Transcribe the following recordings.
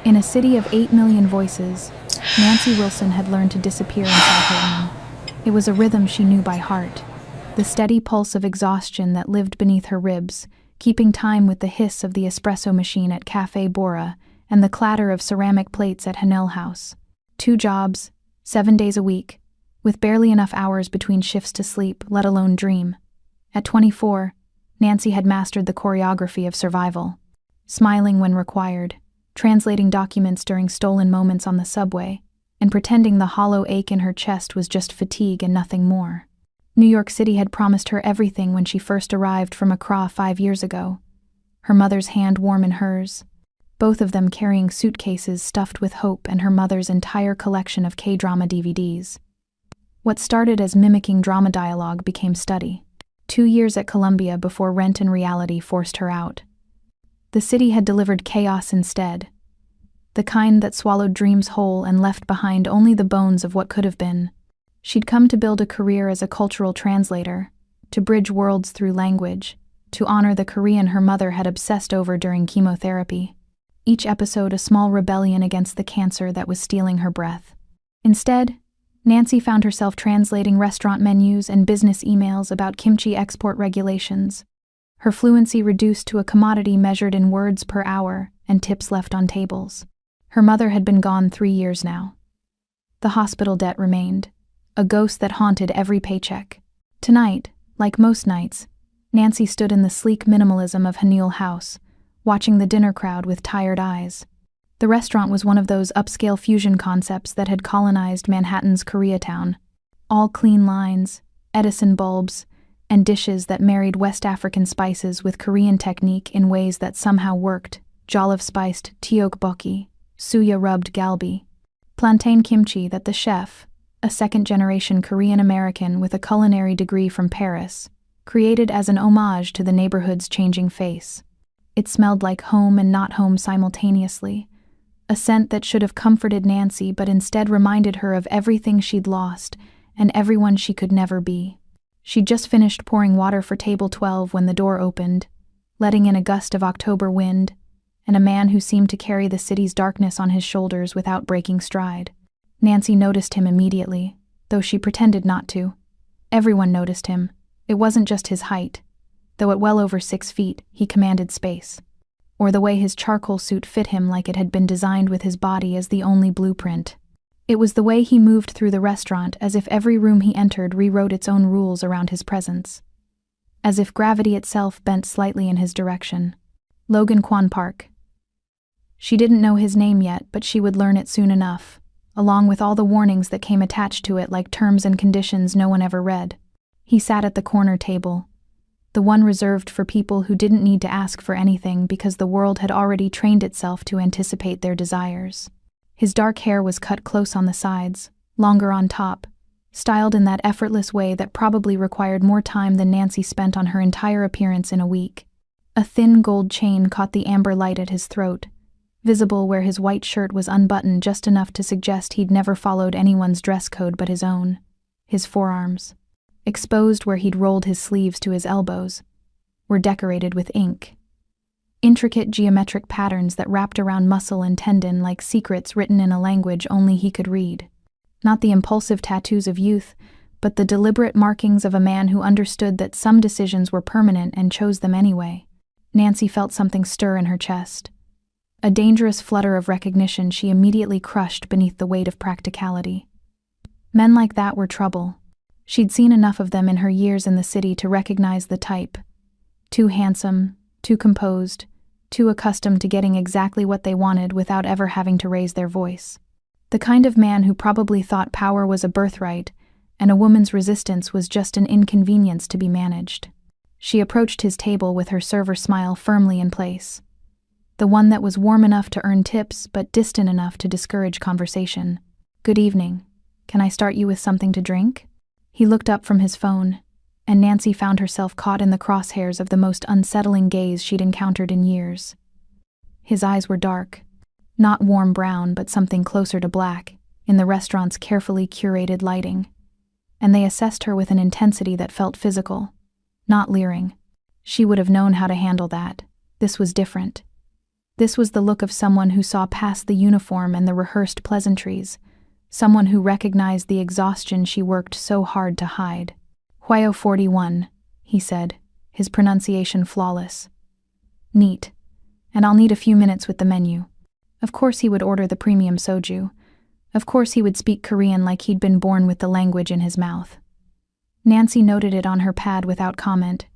In a city of 8 million voices, Nancy Wilson had learned to disappear inside her room. It was a rhythm she knew by heart, the steady pulse of exhaustion that lived beneath her ribs, keeping time with the hiss of the espresso machine at Café Bora and the clatter of ceramic plates at Hanel House. 2 jobs, 7 days a week, with barely enough hours between shifts to sleep, let alone dream. At 24, Nancy had mastered the choreography of survival, smiling when required, translating documents during stolen moments on the subway, and pretending the hollow ache in her chest was just fatigue and nothing more. New York City had promised her everything when she first arrived from Accra 5 years ago, her mother's hand warm in hers, both of them carrying suitcases stuffed with hope and her mother's entire collection of K-drama DVDs. What started as mimicking drama dialogue became study. 2 years at Columbia before rent and reality forced her out. The city had delivered chaos instead, the kind that swallowed dreams whole and left behind only the bones of what could have been. She'd come to build a career as a cultural translator, to bridge worlds through language, to honor the Korean her mother had obsessed over during chemotherapy. Each episode a small rebellion against the cancer that was stealing her breath. Instead, Nancy found herself translating restaurant menus and business emails about kimchi export regulations, her fluency reduced to a commodity measured in words per hour and tips left on tables. Her mother had been gone 3 years now. The hospital debt remained, a ghost that haunted every paycheck. Tonight, like most nights, Nancy stood in the sleek minimalism of Hanel House, watching the dinner crowd with tired eyes. The restaurant was one of those upscale fusion concepts that had colonized Manhattan's Koreatown. All clean lines, Edison bulbs, and dishes that married West African spices with Korean technique in ways that somehow worked: jollof-spiced tteokbokki, suya-rubbed galbi, plantain kimchi that the chef, a second-generation Korean-American with a culinary degree from Paris, created as an homage to the neighborhood's changing face. It smelled like home and not home simultaneously, a scent that should have comforted Nancy but instead reminded her of everything she'd lost and everyone she could never be. She'd just finished pouring water for table 12 when the door opened, letting in a gust of October wind, and a man who seemed to carry the city's darkness on his shoulders without breaking stride. Nancy noticed him immediately, though she pretended not to. Everyone noticed him. It wasn't just his height, though at well over 6 feet, he commanded space, or the way his charcoal suit fit him like it had been designed with his body as the only blueprint. It was the way he moved through the restaurant, as if every room he entered rewrote its own rules around his presence. As if gravity itself bent slightly in his direction. Logan Kwan Park. She didn't know his name yet, but she would learn it soon enough, along with all the warnings that came attached to it like terms and conditions no one ever read. He sat at the corner table, the one reserved for people who didn't need to ask for anything because the world had already trained itself to anticipate their desires. His dark hair was cut close on the sides, longer on top, styled in that effortless way that probably required more time than Nancy spent on her entire appearance in a week. A thin gold chain caught the amber light at his throat, visible where his white shirt was unbuttoned just enough to suggest he'd never followed anyone's dress code but his own. His forearms, exposed where he'd rolled his sleeves to his elbows, were decorated with ink. Intricate geometric patterns that wrapped around muscle and tendon like secrets written in a language only he could read. Not the impulsive tattoos of youth, but the deliberate markings of a man who understood that some decisions were permanent and chose them anyway. Nancy felt something stir in her chest. A dangerous flutter of recognition she immediately crushed beneath the weight of practicality. Men like that were trouble. She'd seen enough of them in her years in the city to recognize the type. Too handsome, too composed, too accustomed to getting exactly what they wanted without ever having to raise their voice. The kind of man who probably thought power was a birthright and a woman's resistance was just an inconvenience to be managed. She approached his table with her server smile firmly in place. The one that was warm enough to earn tips but distant enough to discourage conversation. "Good evening. Can I start you with something to drink?" He looked up from his phone, and Nancy found herself caught in the crosshairs of the most unsettling gaze she'd encountered in years. His eyes were dark, not warm brown but something closer to black, in the restaurant's carefully curated lighting, and they assessed her with an intensity that felt physical, not leering. She would have known how to handle that. This was different. This was the look of someone who saw past the uniform and the rehearsed pleasantries, someone who recognized the exhaustion she worked so hard to hide. "Huayo 41, he said, his pronunciation flawless. "Neat. And I'll need a few minutes with the menu." Of course he would order the premium soju. Of course he would speak Korean like he'd been born with the language in his mouth. Nancy noted it on her pad without comment,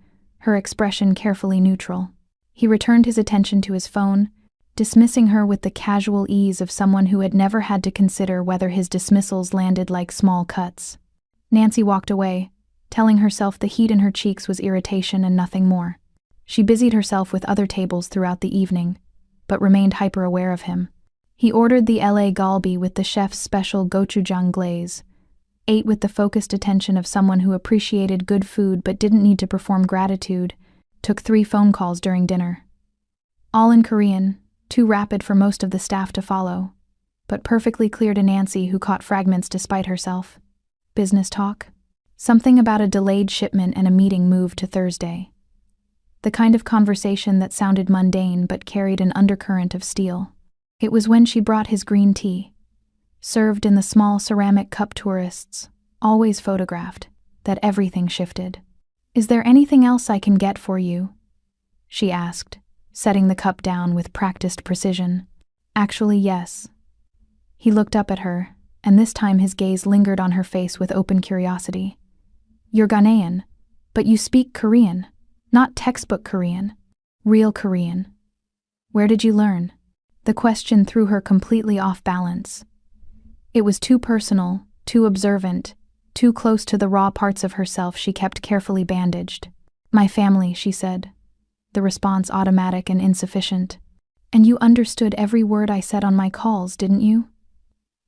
her expression carefully neutral. He returned his attention to his phone, dismissing her with the casual ease of someone who had never had to consider whether his dismissals landed like small cuts. Nancy walked away, telling herself the heat in her cheeks was irritation and nothing more. She busied herself with other tables throughout the evening, but remained hyper-aware of him. He ordered the LA galbi with the chef's special gochujang glaze, ate with the focused attention of someone who appreciated good food but didn't need to perform gratitude, took 3 phone calls during dinner. All in Korean, too rapid for most of the staff to follow, but perfectly clear to Nancy, who caught fragments despite herself. Business talk? Something about a delayed shipment and a meeting moved to Thursday. The kind of conversation that sounded mundane but carried an undercurrent of steel. It was when she brought his green tea, served in the small ceramic cup tourists, always photographed, that everything shifted. "Is there anything else I can get for you?" she asked, setting the cup down with practiced precision. "Actually, yes." He looked up at her, and this time his gaze lingered on her face with open curiosity. "You're Ghanaian, but you speak Korean, not textbook Korean, real Korean. Where did you learn?" The question threw her completely off balance. It was too personal, too observant, too close to the raw parts of herself she kept carefully bandaged. "My family," she said, the response automatic and insufficient. "And you understood every word I said on my calls, didn't you?"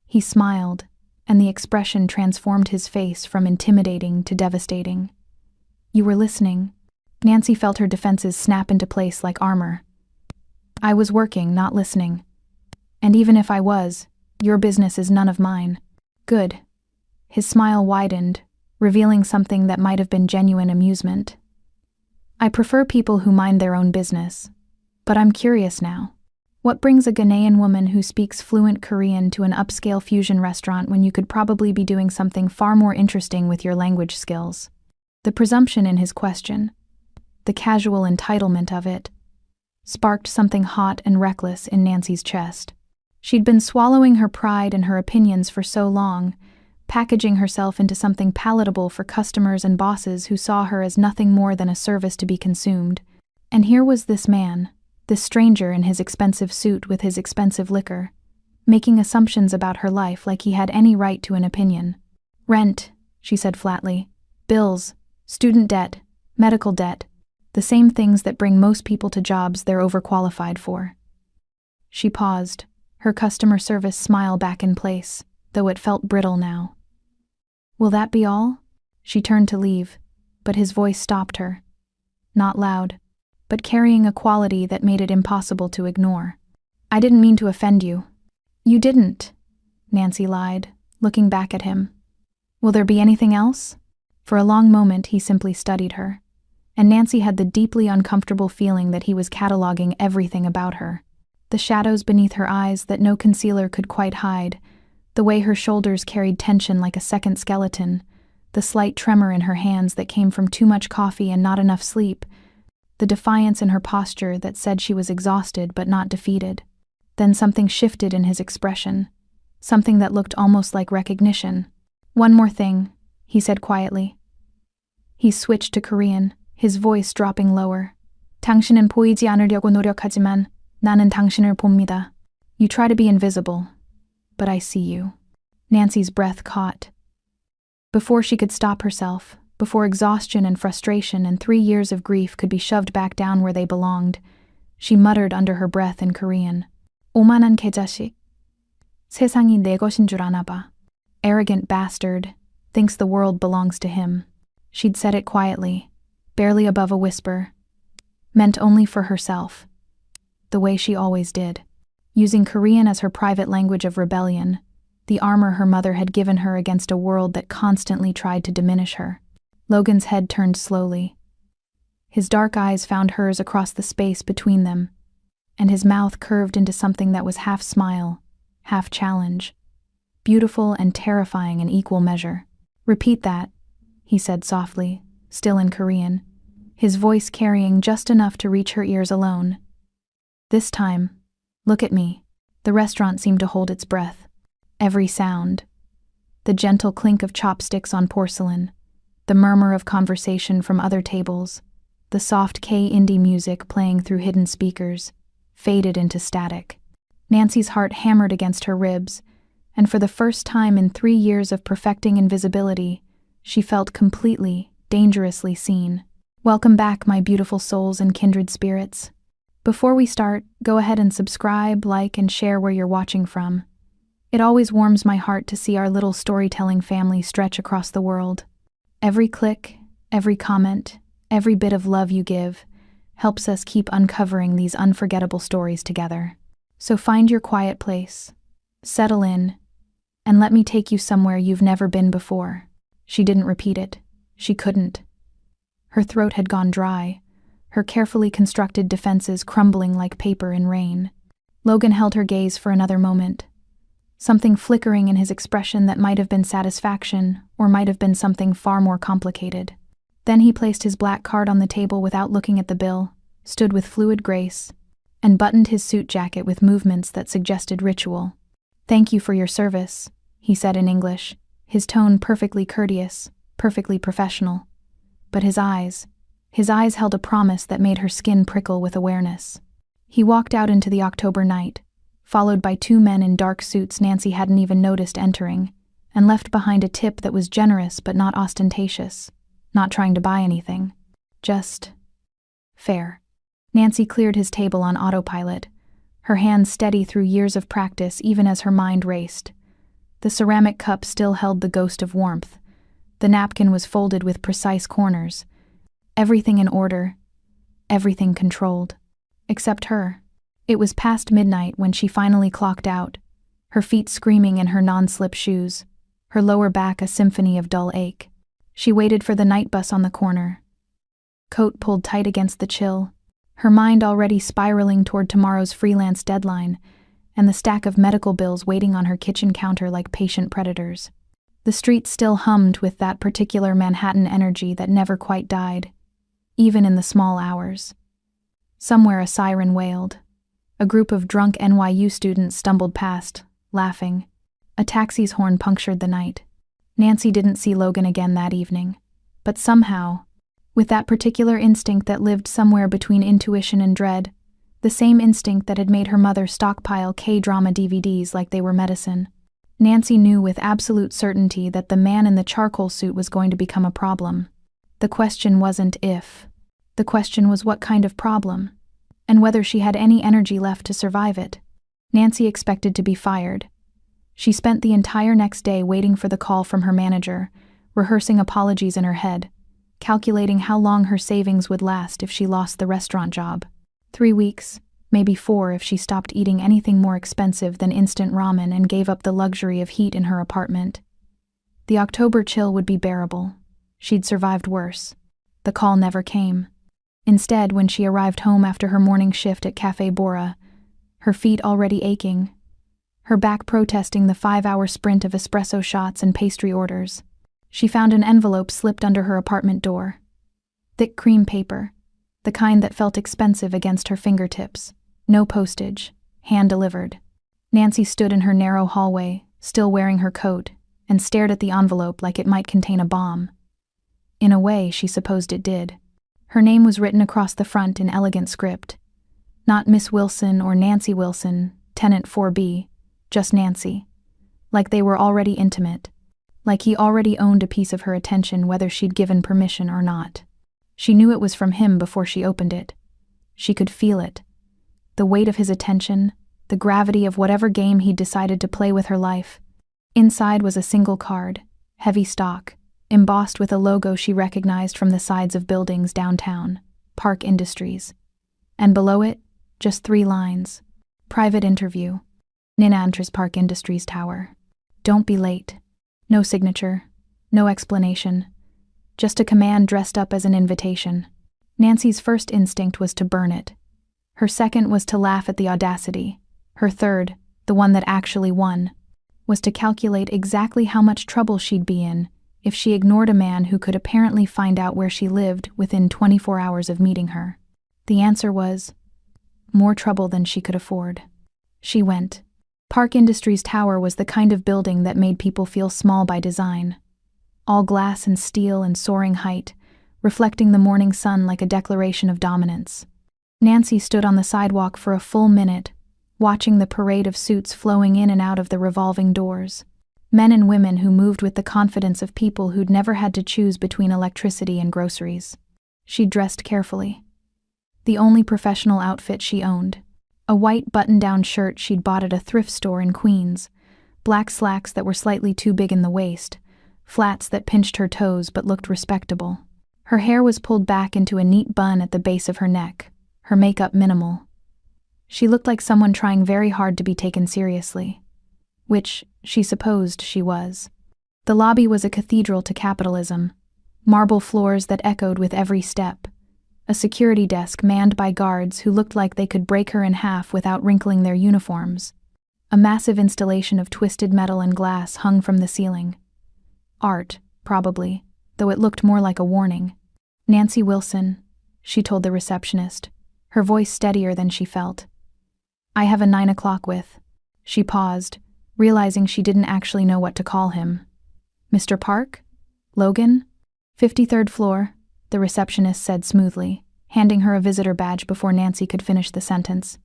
He smiled, and the expression transformed his face from intimidating to devastating. "You were listening." Nancy felt her defenses snap into place like armor. "I was working, not listening. And even if I was, your business is none of mine." "Good." His smile widened, revealing something that might have been genuine amusement. "I prefer people who mind their own business. But I'm curious now. What brings a Ghanaian woman who speaks fluent Korean to an upscale fusion restaurant when you could probably be doing something far more interesting with your language skills?" The presumption in his question, the casual entitlement of it, sparked something hot and reckless in Nancy's chest. She'd been swallowing her pride and her opinions for so long, packaging herself into something palatable for customers and bosses who saw her as nothing more than a service to be consumed. And here was this man, this stranger in his expensive suit with his expensive liquor, making assumptions about her life like he had any right to an opinion. "Rent," she said flatly. "Bills, student debt, medical debt, the same things that bring most people to jobs they're overqualified for." She paused, her customer service smile back in place, though it felt brittle now. "Will that be all?" She turned to leave, but his voice stopped her. Not loud, but carrying a quality that made it impossible to ignore. "I didn't mean to offend you." "You didn't," Nancy lied, looking back at him. "Will there be anything else?" For a long moment he simply studied her, and Nancy had the deeply uncomfortable feeling that he was cataloging everything about her. The shadows beneath her eyes that no concealer could quite hide, the way her shoulders carried tension like a second skeleton, the slight tremor in her hands that came from too much coffee and not enough sleep, the defiance in her posture that said she was exhausted but not defeated. Then something shifted in his expression, something that looked almost like recognition. "One more thing," he said quietly. He switched to Korean, his voice dropping lower. "당신은 보이지 않으려고 노력하지만 나는 당신을 봅니다. You try to be invisible, but I see you." Nancy's breath caught. Before she could stop herself, before exhaustion and frustration and 3 years of grief could be shoved back down where they belonged, she muttered under her breath in Korean, "오만한 개자식. 세상이 내 것인 줄 아나 봐. Arrogant bastard, thinks the world belongs to him." She'd said it quietly, barely above a whisper, meant only for herself, the way she always did, using Korean as her private language of rebellion, the armor her mother had given her against a world that constantly tried to diminish her. Logan's head turned slowly. His dark eyes found hers across the space between them. and his mouth curved into something that was half smile, half challenge. Beautiful and terrifying in equal measure. "Repeat that," he said softly, still in Korean, his voice carrying just enough to reach her ears alone. "This time, look at me." The restaurant seemed to hold its breath. Every sound. The gentle clink of chopsticks on porcelain, the murmur of conversation from other tables, the soft K-indie music playing through hidden speakers, faded into static. Nancy's heart hammered against her ribs, and for the first time in 3 years of perfecting invisibility, she felt completely, dangerously seen. Welcome back, my beautiful souls and kindred spirits. Before we start, go ahead and subscribe, like, and share where you're watching from. It always warms my heart to see our little storytelling family stretch across the world. Every click, every comment, every bit of love you give helps us keep uncovering these unforgettable stories together. So find your quiet place, settle in, and let me take you somewhere you've never been before. She didn't repeat it. She couldn't. Her throat had gone dry, her carefully constructed defenses crumbling like paper in rain. Logan held her gaze for another moment, something flickering in his expression that might have been satisfaction or might have been something far more complicated. Then he placed his black card on the table without looking at the bill, stood with fluid grace, and buttoned his suit jacket with movements that suggested ritual. "Thank you for your service," he said in English, his tone perfectly courteous, perfectly professional. But his eyes held a promise that made her skin prickle with awareness. He walked out into the October night, followed by 2 men in dark suits Nancy hadn't even noticed entering, and left behind a tip that was generous but not ostentatious, not trying to buy anything. Just fair. Nancy cleared his table on autopilot, her hands steady through years of practice even as her mind raced. The ceramic cup still held the ghost of warmth. The napkin was folded with precise corners. Everything in order, everything controlled. Except her. It was past midnight when she finally clocked out, her feet screaming in her non-slip shoes, her lower back a symphony of dull ache. She waited for the night bus on the corner, coat pulled tight against the chill, her mind already spiraling toward tomorrow's freelance deadline and the stack of medical bills waiting on her kitchen counter like patient predators. The street still hummed with that particular Manhattan energy that never quite died, even in the small hours. Somewhere a siren wailed. A group of drunk NYU students stumbled past, laughing. A taxi's horn punctured the night. Nancy didn't see Logan again that evening, but somehow, with that particular instinct that lived somewhere between intuition and dread, the same instinct that had made her mother stockpile K-drama DVDs like they were medicine, Nancy knew with absolute certainty that the man in the charcoal suit was going to become a problem. The question wasn't if. The question was what kind of problem, and whether she had any energy left to survive it. Nancy expected to be fired. She spent the entire next day waiting for the call from her manager, rehearsing apologies in her head, calculating how long her savings would last if she lost the restaurant job. 3 weeks, maybe 4 if she stopped eating anything more expensive than instant ramen and gave up the luxury of heat in her apartment. The October chill would be bearable. She'd survived worse. The call never came. Instead, when she arrived home after her morning shift at Cafe Bora, her feet already aching, her back protesting the 5-hour sprint of espresso shots and pastry orders, she found an envelope slipped under her apartment door. Thick cream paper, the kind that felt expensive against her fingertips. No postage, hand-delivered. Nancy stood in her narrow hallway, still wearing her coat, and stared at the envelope like it might contain a bomb. In a way, she supposed it did. Her name was written across the front in elegant script. Not Miss Wilson or Nancy Wilson, tenant 4B, just Nancy. Like they were already intimate. Like he already owned a piece of her attention whether she'd given permission or not. She knew it was from him before she opened it. She could feel it. The weight of his attention, the gravity of whatever game he'd decided to play with her life. Inside was a single card, heavy stock, embossed with a logo she recognized from the sides of buildings downtown, Park Industries. And below it, just 3 lines. Private interview. Ninantras Park Industries Tower. Don't be late. No signature. No explanation. Just a command dressed up as an invitation. Nancy's first instinct was to burn it. Her second was to laugh at the audacity. Her third, the one that actually won, was to calculate exactly how much trouble she'd be in if she ignored a man who could apparently find out where she lived within 24 hours of meeting her. The answer was more trouble than she could afford. She went. Park Industries Tower was the kind of building that made people feel small by design. All glass and steel and soaring height, reflecting the morning sun like a declaration of dominance. Nancy stood on the sidewalk for a full minute, watching the parade of suits flowing in and out of the revolving doors. Men and women who moved with the confidence of people who'd never had to choose between electricity and groceries. She dressed carefully. The only professional outfit she owned. A white button-down shirt she'd bought at a thrift store in Queens, black slacks that were slightly too big in the waist, flats that pinched her toes but looked respectable. Her hair was pulled back into a neat bun at the base of her neck, her makeup minimal. She looked like someone trying very hard to be taken seriously, which she supposed she was. The lobby was a cathedral to capitalism, marble floors that echoed with every step, a security desk manned by guards who looked like they could break her in half without wrinkling their uniforms. A massive installation of twisted metal and glass hung from the ceiling. Art, probably, though it looked more like a warning. "Nancy Wilson," she told the receptionist, her voice steadier than she felt. "I have a 9 o'clock with." She paused, realizing she didn't actually know what to call him. "Mr. Park? Logan?" 53rd floor, the receptionist said smoothly, handing her a visitor badge before Nancy could finish the sentence.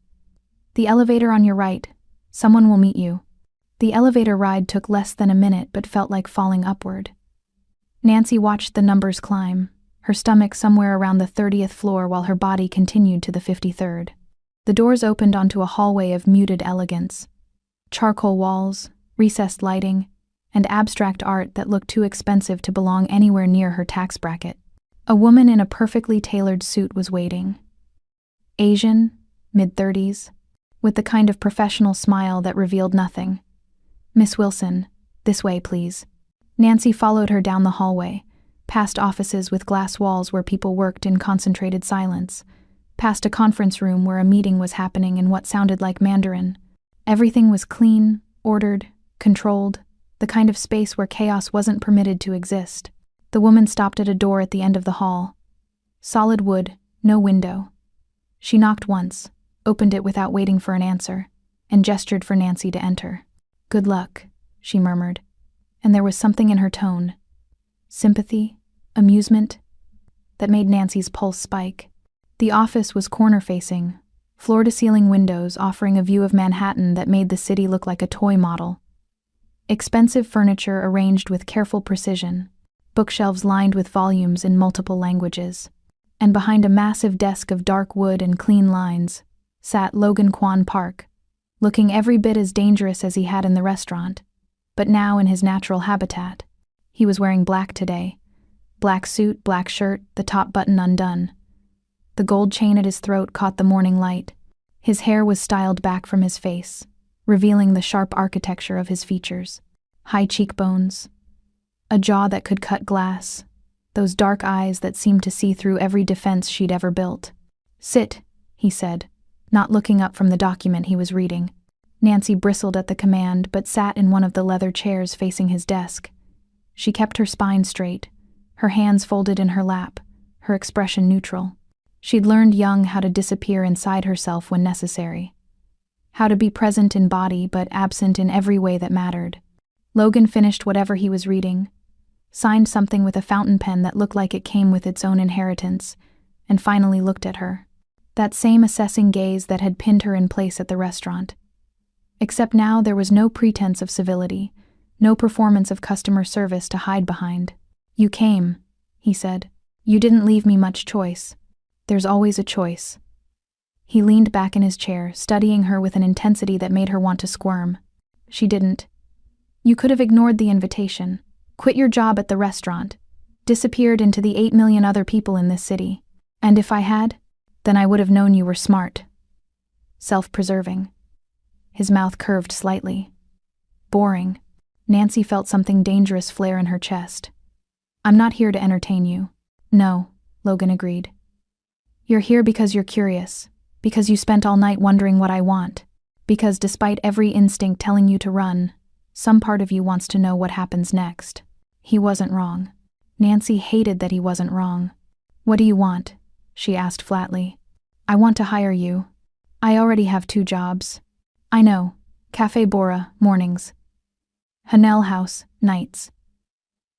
"The elevator on your right. Someone will meet you." The elevator ride took less than a minute but felt like falling upward. Nancy watched the numbers climb, her stomach somewhere around the 30th floor while her body continued to the 53rd. The doors opened onto a hallway of muted elegance. Charcoal walls, recessed lighting, and abstract art that looked too expensive to belong anywhere near her tax bracket. A woman in a perfectly tailored suit was waiting. Asian, mid-30s, with the kind of professional smile that revealed nothing. "Miss Wilson, this way, please." Nancy followed her down the hallway, past offices with glass walls where people worked in concentrated silence, past a conference room where a meeting was happening in what sounded like Mandarin. Everything was clean, ordered, controlled, the kind of space where chaos wasn't permitted to exist. The woman stopped at a door at the end of the hall. Solid wood, no window. She knocked once, opened it without waiting for an answer, and gestured for Nancy to enter. "Good luck," she murmured, and there was something in her tone, sympathy, amusement, that made Nancy's pulse spike. The office was corner-facing, floor-to-ceiling windows offering a view of Manhattan that made the city look like a toy model. Expensive furniture arranged with careful precision, bookshelves lined with volumes in multiple languages, and behind a massive desk of dark wood and clean lines, sat Logan Kwan Park, looking every bit as dangerous as he had in the restaurant, but now in his natural habitat. He was wearing black today. Black suit, black shirt, the top button undone. The gold chain at his throat caught the morning light. His hair was styled back from his face, revealing the sharp architecture of his features. High cheekbones, a jaw that could cut glass, those dark eyes that seemed to see through every defense she'd ever built. "Sit," he said, not looking up from the document he was reading. Nancy bristled at the command but sat in one of the leather chairs facing his desk. She kept her spine straight, her hands folded in her lap, her expression neutral. She'd learned young how to disappear inside herself when necessary. How to be present in body but absent in every way that mattered. Logan finished whatever he was reading, signed something with a fountain pen that looked like it came with its own inheritance, and finally looked at her. That same assessing gaze that had pinned her in place at the restaurant. Except now there was no pretense of civility, no performance of customer service to hide behind. "You came," he said. "You didn't leave me much choice. There's always a choice." He leaned back in his chair, studying her with an intensity that made her want to squirm. She didn't. "You could have ignored the invitation, quit your job at the restaurant, disappeared into the 8 million other people in this city. And if I had, then I would have known you were smart. Self-preserving." His mouth curved slightly. Boring. Nancy felt something dangerous flare in her chest. "I'm not here to entertain you." "No," Logan agreed. "You're here because you're curious. Because you spent all night wondering what I want. Because despite every instinct telling you to run, some part of you wants to know what happens next. He wasn't wrong. Nancy hated that he wasn't wrong. What do you want? She asked flatly. I want to hire you. I already have 2 jobs. I know. Cafe Bora, mornings. Hanel House, nights.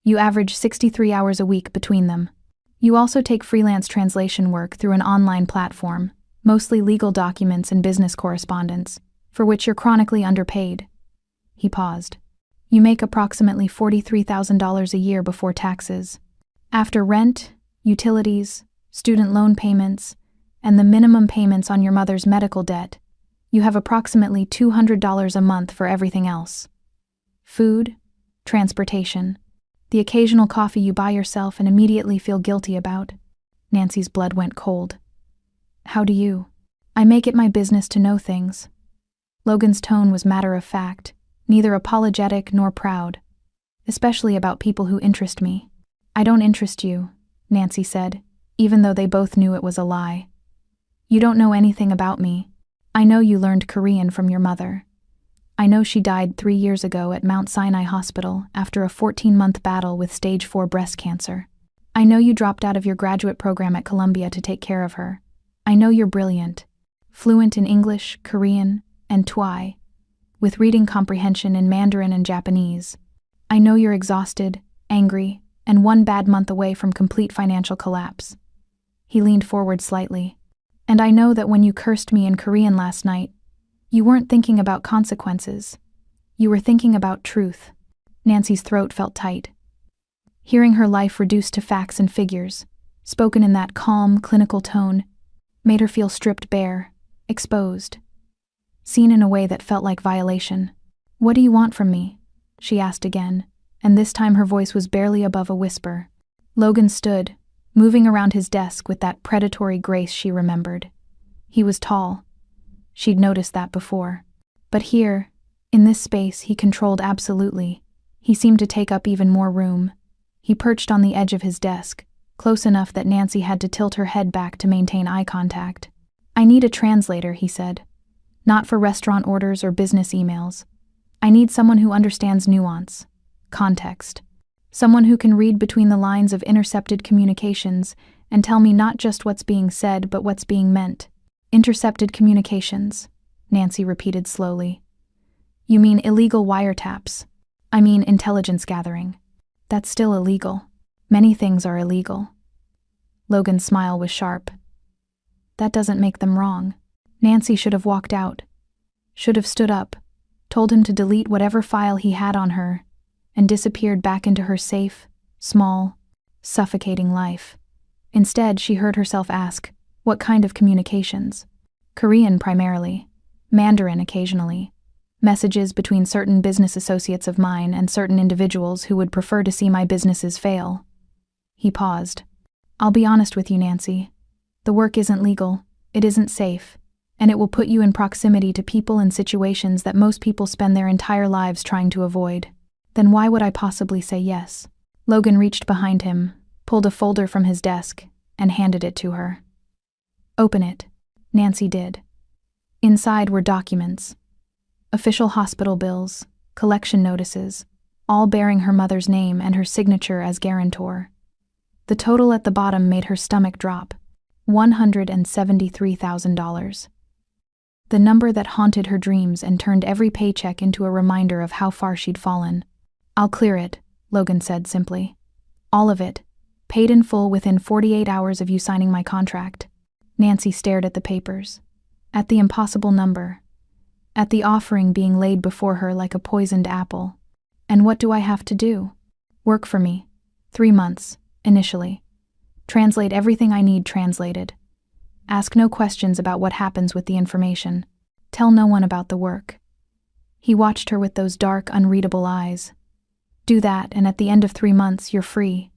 You average 63 hours a week between them. You also take freelance translation work through an online platform, mostly legal documents and business correspondence, for which you're chronically underpaid. He paused. You make approximately $43,000 a year before taxes. After rent, utilities, student loan payments, and the minimum payments on your mother's medical debt, you have approximately $200 a month for everything else. Food, transportation, the occasional coffee you buy yourself and immediately feel guilty about. Nancy's blood went cold. How do you? I make it my business to know things. Logan's tone was matter-of-fact, neither apologetic nor proud, especially about people who interest me. I don't interest you, Nancy said, even though they both knew it was a lie. You don't know anything about me. I know you learned Korean from your mother. I know she died 3 years ago at Mount Sinai Hospital after a 14-month battle with stage 4 breast cancer. I know you dropped out of your graduate program at Columbia to take care of her. I know you're brilliant, fluent in English, Korean, and Twi, with reading comprehension in Mandarin and Japanese. I know you're exhausted, angry, and 1 bad month away from complete financial collapse. He leaned forward slightly. And I know that when you cursed me in Korean last night, you weren't thinking about consequences. You were thinking about truth. Nancy's throat felt tight. Hearing her life reduced to facts and figures, spoken in that calm, clinical tone, made her feel stripped bare, exposed, seen in a way that felt like violation. What do you want from me? She asked again, and this time her voice was barely above a whisper. Logan stood, moving around his desk with that predatory grace she remembered. He was tall. She'd noticed that before. But here, in this space, he controlled absolutely. He seemed to take up even more room. He perched on the edge of his desk, close enough that Nancy had to tilt her head back to maintain eye contact. I need a translator, he said. Not for restaurant orders or business emails. I need someone who understands nuance, context. Someone who can read between the lines of intercepted communications and tell me not just what's being said but what's being meant. Intercepted communications, Nancy repeated slowly. You mean illegal wiretaps. I mean intelligence gathering. That's still illegal. Many things are illegal. Logan's smile was sharp. That doesn't make them wrong. Nancy should have walked out. Should have stood up, told him to delete whatever file he had on her, and disappeared back into her safe, small, suffocating life. Instead, she heard herself ask, what kind of communications? Korean primarily, Mandarin occasionally, messages between certain business associates of mine and certain individuals who would prefer to see my businesses fail. He paused. I'll be honest with you, Nancy. The work isn't legal, it isn't safe, and it will put you in proximity to people and situations that most people spend their entire lives trying to avoid. Then why would I possibly say yes? Logan reached behind him, pulled a folder from his desk, and handed it to her. Open it. Nancy did. Inside were documents. Official hospital bills, collection notices, all bearing her mother's name and her signature as guarantor. The total at the bottom made her stomach drop. $173,000. The number that haunted her dreams and turned every paycheck into a reminder of how far she'd fallen. I'll clear it, Logan said simply. All of it, paid in full within 48 hours of you signing my contract. Nancy stared at the papers, at the impossible number, at the offering being laid before her like a poisoned apple. And what do I have to do? Work for me. 3 months, initially. Translate everything I need translated. Ask no questions about what happens with the information. Tell no one about the work. He watched her with those dark, unreadable eyes. Do that, and at the end of 3 months, you're free.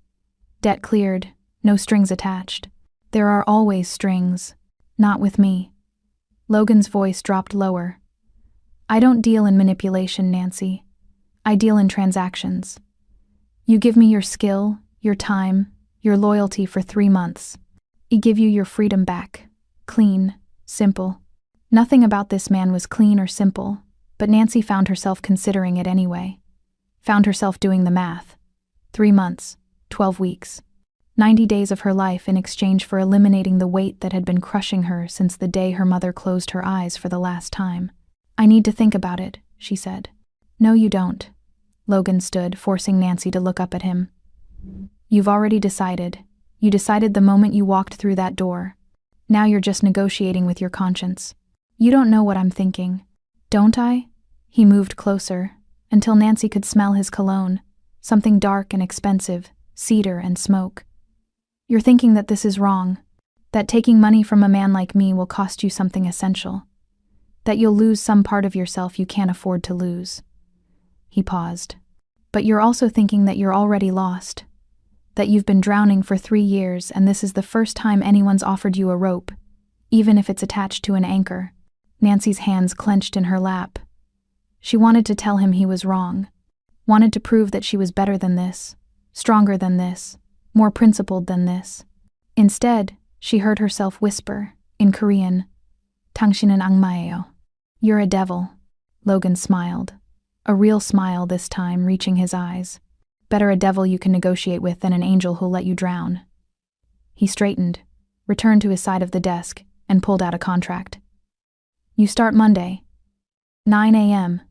Debt cleared, no strings attached. There are always strings. Not with me. Logan's voice dropped lower. I don't deal in manipulation, Nancy. I deal in transactions. You give me your skill, your time, your loyalty for 3 months. I give you your freedom back. Clean, Simple. Nothing about this man was clean or simple, but Nancy found herself considering it anyway. Found herself doing the math. 3 months, 12 weeks, 90 days of her life in exchange for eliminating the weight that had been crushing her since the day her mother closed her eyes for the last time. "I need to think about it," she said. "No, you don't." Logan stood, forcing Nancy to look up at him. "You've already decided. You decided the moment you walked through that door. Now you're just negotiating with your conscience. You don't know what I'm thinking. Don't I?" He moved closer, until Nancy could smell his cologne, something dark and expensive, cedar and smoke. "You're thinking that this is wrong, that taking money from a man like me will cost you something essential, that you'll lose some part of yourself you can't afford to lose." He paused. "But you're also thinking that you're already lost, that you've been drowning for 3 years and this is the first time anyone's offered you a rope, even if it's attached to an anchor." Nancy's hands clenched in her lap. She wanted to tell him he was wrong, wanted to prove that she was better than this, stronger than this, more principled than this. Instead, she heard herself whisper, in Korean, "당신은 악마예요." "You're a devil." Logan smiled. A real smile this time, reaching his eyes. "Better a devil you can negotiate with than an angel who'll let you drown." He straightened, returned to his side of the desk, and pulled out a contract. "You start Monday. 9 a.m.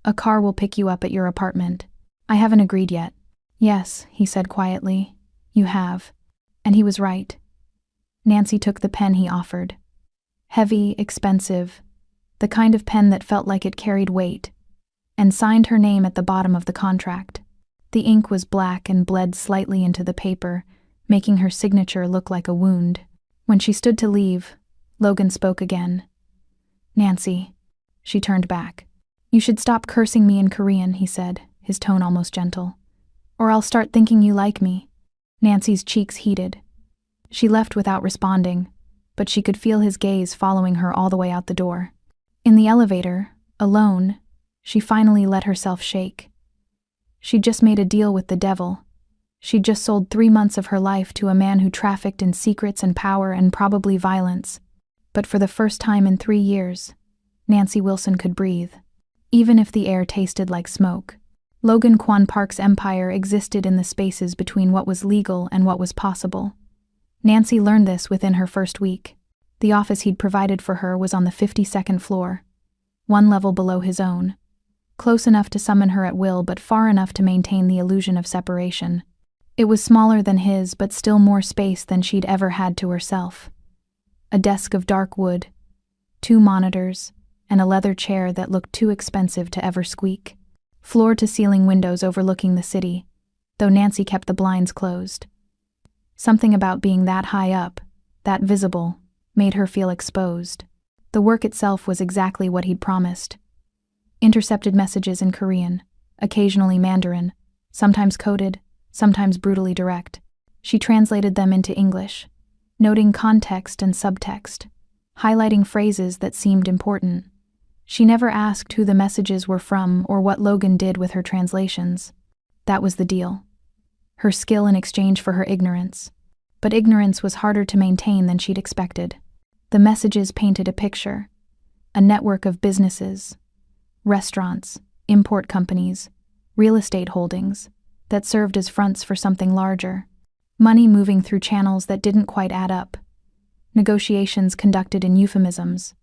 A car will pick you up at your apartment. I haven't agreed yet." "Yes," he said quietly. "You have." And he was right. Nancy took the pen he offered. Heavy, expensive, the kind of pen that felt like it carried weight, and signed her name at the bottom of the contract. The ink was black and bled slightly into the paper, making her signature look like a wound. When she stood to leave, Logan spoke again. "Nancy." She turned back. "You should stop cursing me in Korean," he said, his tone almost gentle. "Or I'll start thinking you like me." Nancy's cheeks heated. She left without responding, but she could feel his gaze following her all the way out the door. In the elevator, alone, she finally let herself shake. She'd just made a deal with the devil. She'd just sold 3 months of her life to a man who trafficked in secrets and power and probably violence. But for the first time in 3 years, Nancy Wilson could breathe, even if the air tasted like smoke. Logan Kwan Park's empire existed in the spaces between what was legal and what was possible. Nancy learned this within her first week. The office he'd provided for her was on the 52nd floor, 1 level below his own, close enough to summon her at will but far enough to maintain the illusion of separation. It was smaller than his but still more space than she'd ever had to herself. A desk of dark wood, 2 monitors, and a leather chair that looked too expensive to ever squeak. Floor-to-ceiling windows overlooking the city, though Nancy kept the blinds closed. Something about being that high up, that visible, made her feel exposed. The work itself was exactly what he'd promised. Intercepted messages in Korean, occasionally Mandarin, sometimes coded, sometimes brutally direct. She translated them into English, noting context and subtext, highlighting phrases that seemed important. She never asked who the messages were from or what Logan did with her translations. That was the deal. Her skill in exchange for her ignorance. But ignorance was harder to maintain than she'd expected. The messages painted a picture. A network of businesses, restaurants, import companies, real estate holdings, that served as fronts for something larger. Money moving through channels that didn't quite add up. Negotiations conducted in euphemisms.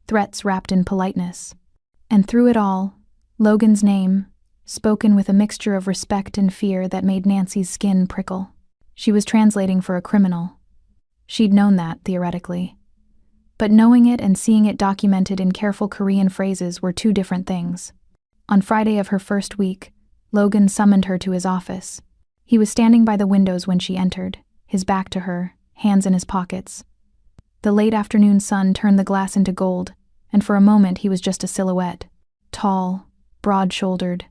Threats wrapped in politeness. And through it all, Logan's name, spoken with a mixture of respect and fear that made Nancy's skin prickle. She was translating for a criminal. She'd known that, theoretically. But knowing it and seeing it documented in careful Korean phrases were 2 different things. On Friday of her first week, Logan summoned her to his office. He was standing by the windows when she entered, his back to her, hands in his pockets. The late afternoon sun turned the glass into gold, and for a moment he was just a silhouette. Tall, broad-shouldered,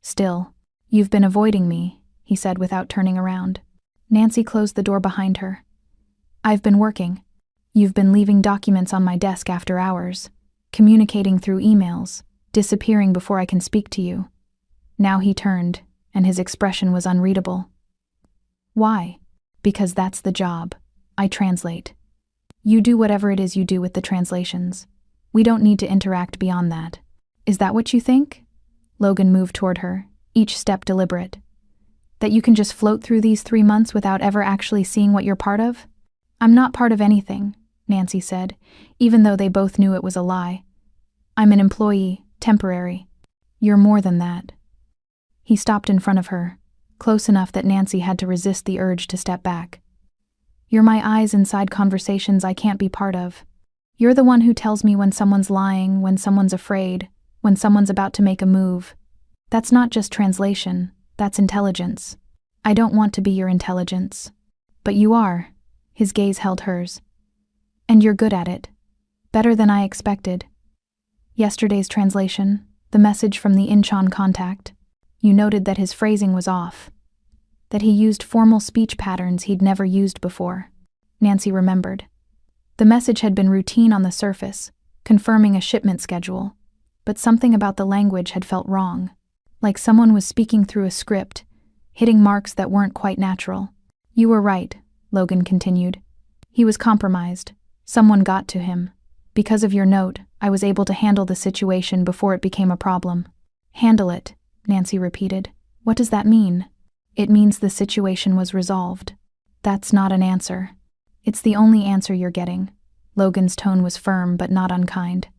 still. "You've been avoiding me," he said without turning around. Nancy closed the door behind her. "I've been working. You've been leaving documents on my desk after hours, communicating through emails, disappearing before I can speak to you." Now he turned, and his expression was unreadable. "Why?" "Because that's the job. I translate." You do whatever it is you do with the translations. We don't need to interact beyond that. Is that what you think? Logan moved toward her, each step deliberate. That you can just float through these 3 months without ever actually seeing what you're part of? I'm not part of anything, Nancy said, even though they both knew it was a lie. I'm an employee, temporary. You're more than that. He stopped in front of her, close enough that Nancy had to resist the urge to step back. You're my eyes inside conversations I can't be part of. You're the one who tells me when someone's lying, when someone's afraid, when someone's about to make a move. That's not just translation, that's intelligence. I don't want to be your intelligence. But you are. His gaze held hers. And you're good at it. Better than I expected. Yesterday's translation, the message from the Incheon contact, you noted that his phrasing was off. That he used formal speech patterns he'd never used before. Nancy remembered. The message had been routine on the surface, confirming a shipment schedule, but something about the language had felt wrong, like someone was speaking through a script, hitting marks that weren't quite natural. You were right, Logan continued. He was compromised. Someone got to him. Because of your note, I was able to handle the situation before it became a problem. Handle it, Nancy repeated. What does that mean? It means the situation was resolved. That's not an answer. It's the only answer you're getting. Logan's tone was firm but not unkind.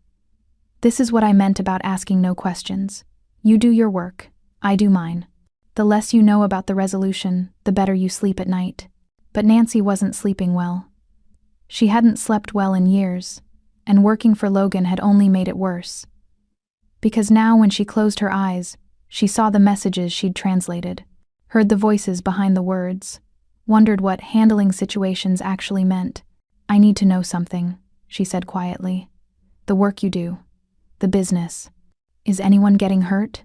This is what I meant about asking no questions. You do your work, I do mine. The less you know about the resolution, the better you sleep at night. But Nancy wasn't sleeping well. She hadn't slept well in years, and working for Logan had only made it worse. Because now when she closed her eyes, she saw the messages she'd translated, heard the voices behind the words, wondered what handling situations actually meant. I need to know something, she said quietly. The work you do. The business. Is anyone getting hurt?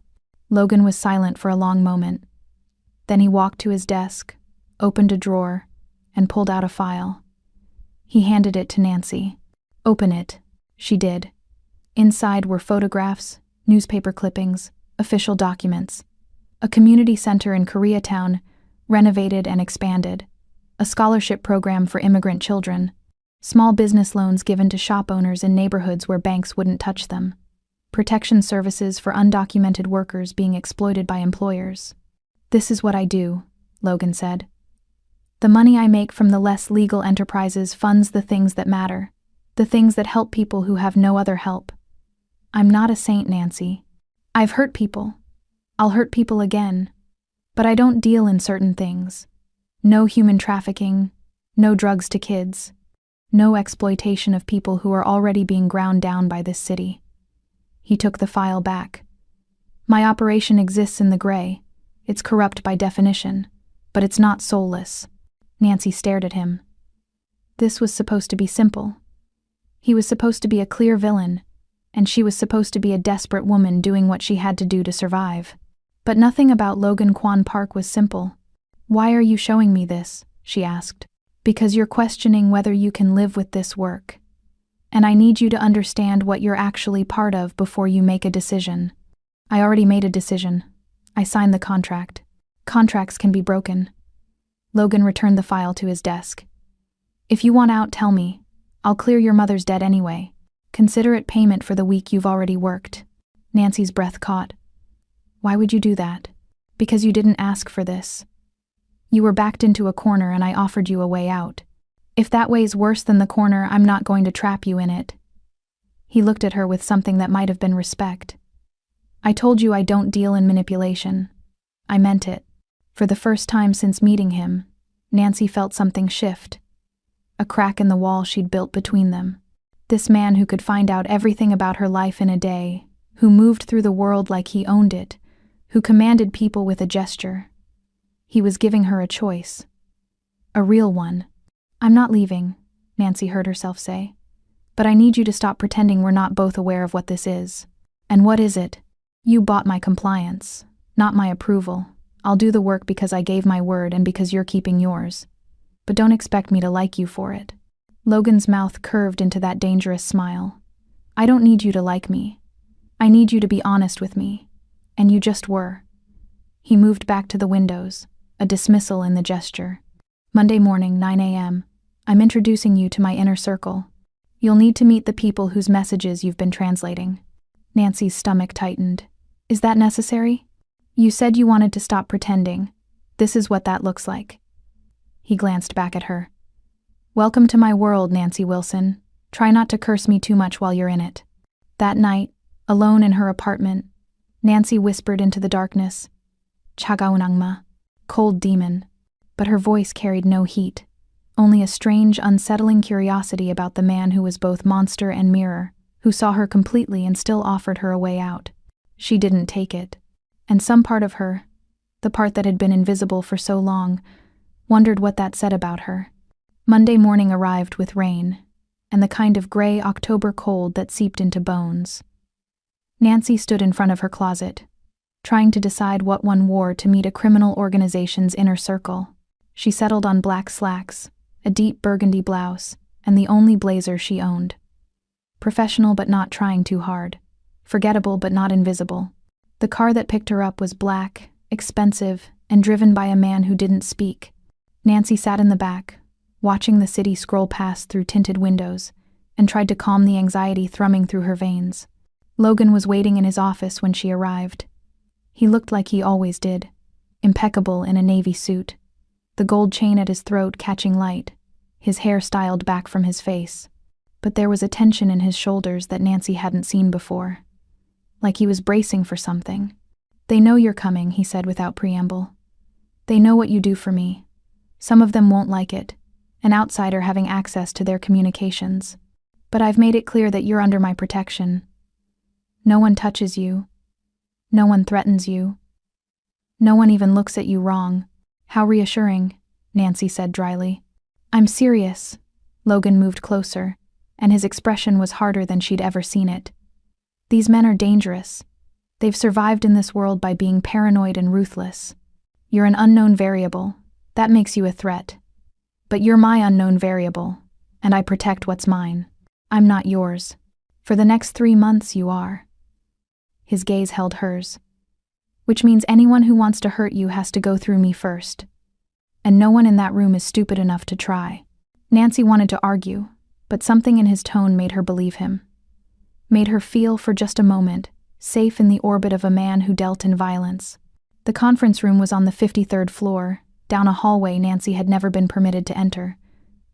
Logan was silent for a long moment. Then he walked to his desk, opened a drawer, and pulled out a file. He handed it to Nancy. Open it. She did. Inside were photographs, newspaper clippings, official documents. A community center in Koreatown, renovated and expanded. A scholarship program for immigrant children. Small business loans given to shop owners in neighborhoods where banks wouldn't touch them. Protection services for undocumented workers being exploited by employers. This is what I do, Logan said. The money I make from the less legal enterprises funds the things that matter, the things that help people who have no other help. I'm not a saint, Nancy. I've hurt people. I'll hurt people again. But I don't deal in certain things. No human trafficking, no drugs to kids, no exploitation of people who are already being ground down by this city. He took the file back. My operation exists in the gray. It's corrupt by definition, but it's not soulless. Nancy stared at him. This was supposed to be simple. He was supposed to be a clear villain, and she was supposed to be a desperate woman doing what she had to do to survive. But nothing about Logan Kwan Park was simple. Why are you showing me this? She asked. Because you're questioning whether you can live with this work. And I need you to understand what you're actually part of before you make a decision. I already made a decision. I signed the contract. Contracts can be broken. Logan returned the file to his desk. If you want out, tell me. I'll clear your mother's debt anyway. Consider it payment for the week you've already worked. Nancy's breath caught. Why would you do that? Because you didn't ask for this. You were backed into a corner and I offered you a way out. If that way's worse than the corner, I'm not going to trap you in it. He looked at her with something that might have been respect. I told you I don't deal in manipulation. I meant it. For the first time since meeting him, Nancy felt something shift. A crack in the wall she'd built between them. This man who could find out everything about her life in a day, who moved through the world like he owned it, who commanded people with a gesture. He was giving her a choice. A real one. I'm not leaving, Nancy heard herself say. But I need you to stop pretending we're not both aware of what this is. And what is it? You bought my compliance, not my approval. I'll do the work because I gave my word and because you're keeping yours. But don't expect me to like you for it. Logan's mouth curved into that dangerous smile. I don't need you to like me. I need you to be honest with me. And you just were. He moved back to the windows, a dismissal in the gesture. Monday morning, 9 a.m. I'm introducing you to my inner circle. You'll need to meet the people whose messages you've been translating." Nancy's stomach tightened. "Is that necessary? You said you wanted to stop pretending. This is what that looks like." He glanced back at her. "Welcome to my world, Nancy Wilson. Try not to curse me too much while you're in it." That night, alone in her apartment, Nancy whispered into the darkness, "Chagaun angma," cold demon. But her voice carried no heat, only a strange, unsettling curiosity about the man who was both monster and mirror, who saw her completely and still offered her a way out. She didn't take it. And some part of her, the part that had been invisible for so long, wondered what that said about her. Monday morning arrived with rain, and the kind of gray October cold that seeped into bones. Nancy stood in front of her closet, trying to decide what one wore to meet a criminal organization's inner circle. She settled on black slacks, a deep burgundy blouse, and the only blazer she owned. Professional but not trying too hard. Forgettable but not invisible. The car that picked her up was black, expensive, and driven by a man who didn't speak. Nancy sat in the back, watching the city scroll past through tinted windows, and tried to calm the anxiety thrumming through her veins. Logan was waiting in his office when she arrived. He looked like he always did, impeccable in a navy suit, the gold chain at his throat catching light, his hair styled back from his face. But there was a tension in his shoulders that Nancy hadn't seen before, like he was bracing for something. "They know you're coming," he said without preamble. "They know what you do for me. Some of them won't like it, an outsider having access to their communications. But I've made it clear that you're under my protection. No one touches you. No one threatens you. No one even looks at you wrong." "How reassuring," Nancy said dryly. "I'm serious." Logan moved closer, and his expression was harder than she'd ever seen it. "These men are dangerous. They've survived in this world by being paranoid and ruthless. You're an unknown variable. That makes you a threat. But you're my unknown variable, and I protect what's mine. I'm not yours. For the next 3 months you are." His gaze held hers. "Which means anyone who wants to hurt you has to go through me first. And no one in that room is stupid enough to try." Nancy wanted to argue, but something in his tone made her believe him. Made her feel, for just a moment, safe in the orbit of a man who dealt in violence. The conference room was on the 53rd floor, down a hallway Nancy had never been permitted to enter.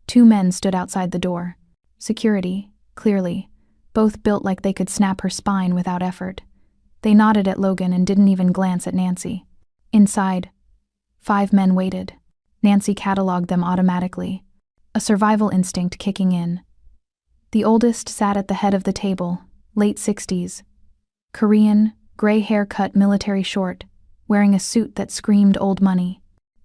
2 men stood outside the door. Security, clearly, both built like they could snap her spine without effort. They nodded at Logan and didn't even glance at Nancy. Inside, 5 men waited. Nancy cataloged them automatically, a survival instinct kicking in. The oldest sat at the head of the table, late 60s. Korean, gray haircut military short, wearing a suit that screamed old money.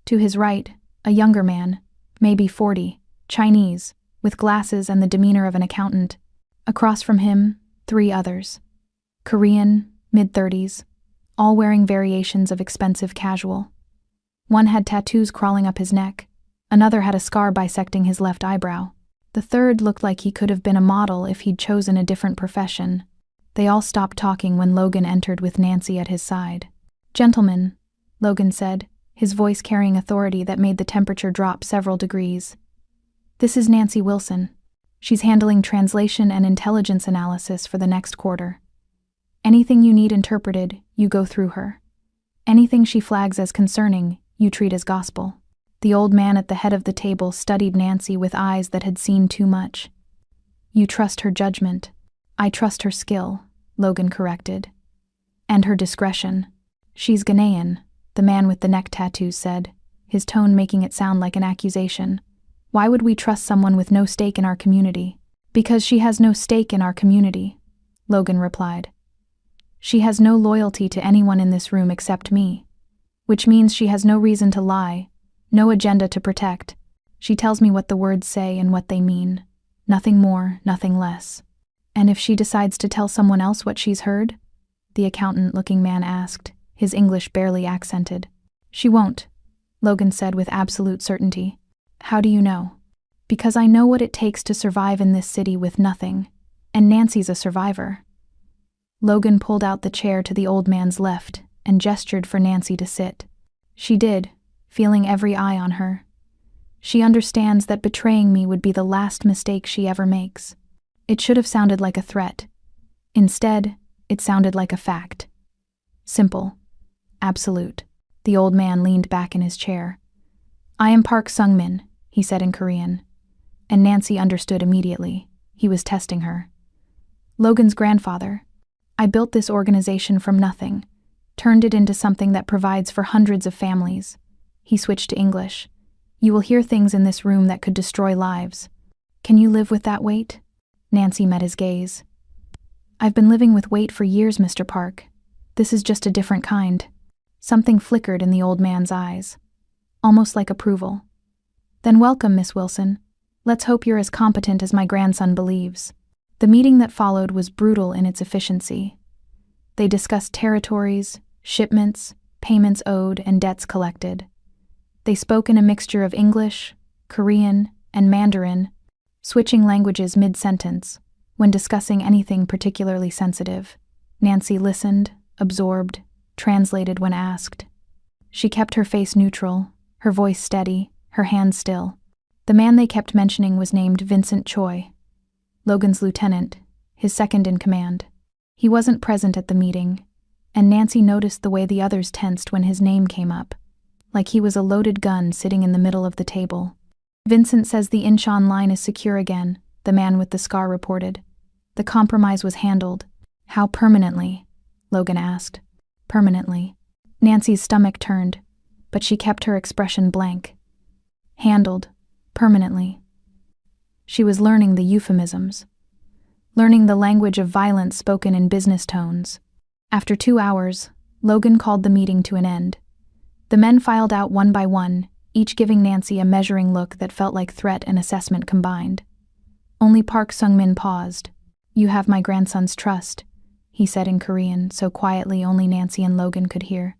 To his right, a younger man, maybe 40, Chinese, with glasses and the demeanor of an accountant. Across from him, 3 others. Korean, mid-30s, all wearing variations of expensive casual. One had tattoos crawling up his neck, another had a scar bisecting his left eyebrow. The third looked like he could have been a model if he'd chosen a different profession. They all stopped talking when Logan entered with Nancy at his side. "Gentlemen," Logan said, his voice carrying authority that made the temperature drop several degrees. "This is Nancy Wilson. She's handling translation and intelligence analysis for the next quarter. Anything you need interpreted, you go through her. Anything she flags as concerning, you treat as gospel." The old man at the head of the table studied Nancy with eyes that had seen too much. "You trust her judgment. I trust her skill," Logan corrected. "And her discretion. She's Ghanaian," the man with the neck tattoos said, his tone making it sound like an accusation. "Why would we trust someone with no stake in our community?" "Because she has no stake in our community," Logan replied. "She has no loyalty to anyone in this room except me. Which means she has no reason to lie, no agenda to protect. She tells me what the words say and what they mean. Nothing more, nothing less." "And if she decides to tell someone else what she's heard?" the accountant-looking man asked, his English barely accented. "She won't," Logan said with absolute certainty. "How do you know?" "Because I know what it takes to survive in this city with nothing, and Nancy's a survivor." Logan pulled out the chair to the old man's left and gestured for Nancy to sit. She did, feeling every eye on her. She understands that betraying me would be the last mistake she ever makes. It should have sounded like a threat. Instead, it sounded like a fact. Simple. Absolute. The old man leaned back in his chair. I am Park Sung-min, he said in Korean. And Nancy understood immediately. He was testing her. Logan's grandfather. I built this organization from nothing, turned it into something that provides for hundreds of families. He switched to English. You will hear things in this room that could destroy lives. Can you live with that weight? Nancy met his gaze. I've been living with weight for years, Mr. Park. This is just a different kind. Something flickered in the old man's eyes. Almost like approval. Then welcome, Miss Wilson. Let's hope you're as competent as my grandson believes. The meeting that followed was brutal in its efficiency. They discussed territories, shipments, payments owed, and debts collected. They spoke in a mixture of English, Korean, and Mandarin, switching languages mid-sentence. When discussing anything particularly sensitive, Nancy listened, absorbed, translated when asked. She kept her face neutral, her voice steady, her hands still. The man they kept mentioning was named Vincent Choi, Logan's lieutenant, his second in command. He wasn't present at the meeting, and Nancy noticed the way the others tensed when his name came up, like he was a loaded gun sitting in the middle of the table. Vincent says the Incheon line is secure again, the man with the scar reported. The compromise was handled. How permanently? Logan asked. Permanently. Nancy's stomach turned, but she kept her expression blank. Handled. Permanently. She was learning the euphemisms. Learning the language of violence spoken in business tones. After 2 hours, Logan called the meeting to an end. The men filed out one by one, each giving Nancy a measuring look that felt like threat and assessment combined. Only Park Sung-min paused. You have my grandson's trust, he said in Korean, so quietly only Nancy and Logan could hear.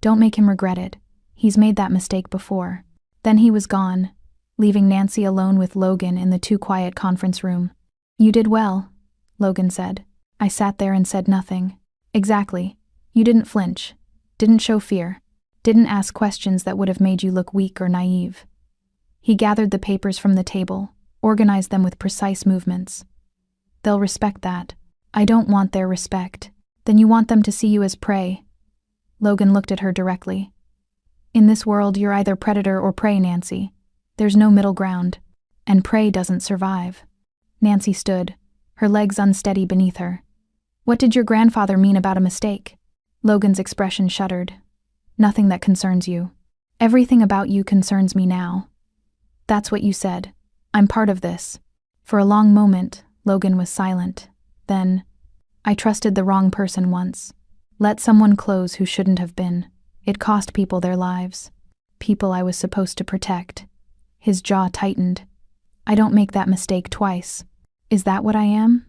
Don't make him regret it. He's made that mistake before. Then he was gone, leaving Nancy alone with Logan in the too quiet conference room. You did well, Logan said. I sat there and said nothing. Exactly. You didn't flinch. Didn't show fear. Didn't ask questions that would have made you look weak or naive. He gathered the papers from the table, organized them with precise movements. They'll respect that. I don't want their respect. Then you want them to see you as prey. Logan looked at her directly. In this world, you're either predator or prey, Nancy. There's no middle ground. And prey doesn't survive. Nancy stood, her legs unsteady beneath her. What did your grandfather mean about a mistake? Logan's expression shuddered. Nothing that concerns you. Everything about you concerns me now. That's what you said. I'm part of this. For a long moment, Logan was silent. Then, I trusted the wrong person once. Let someone close who shouldn't have been. It cost people their lives. People I was supposed to protect. His jaw tightened. I don't make that mistake twice. Is that what I am?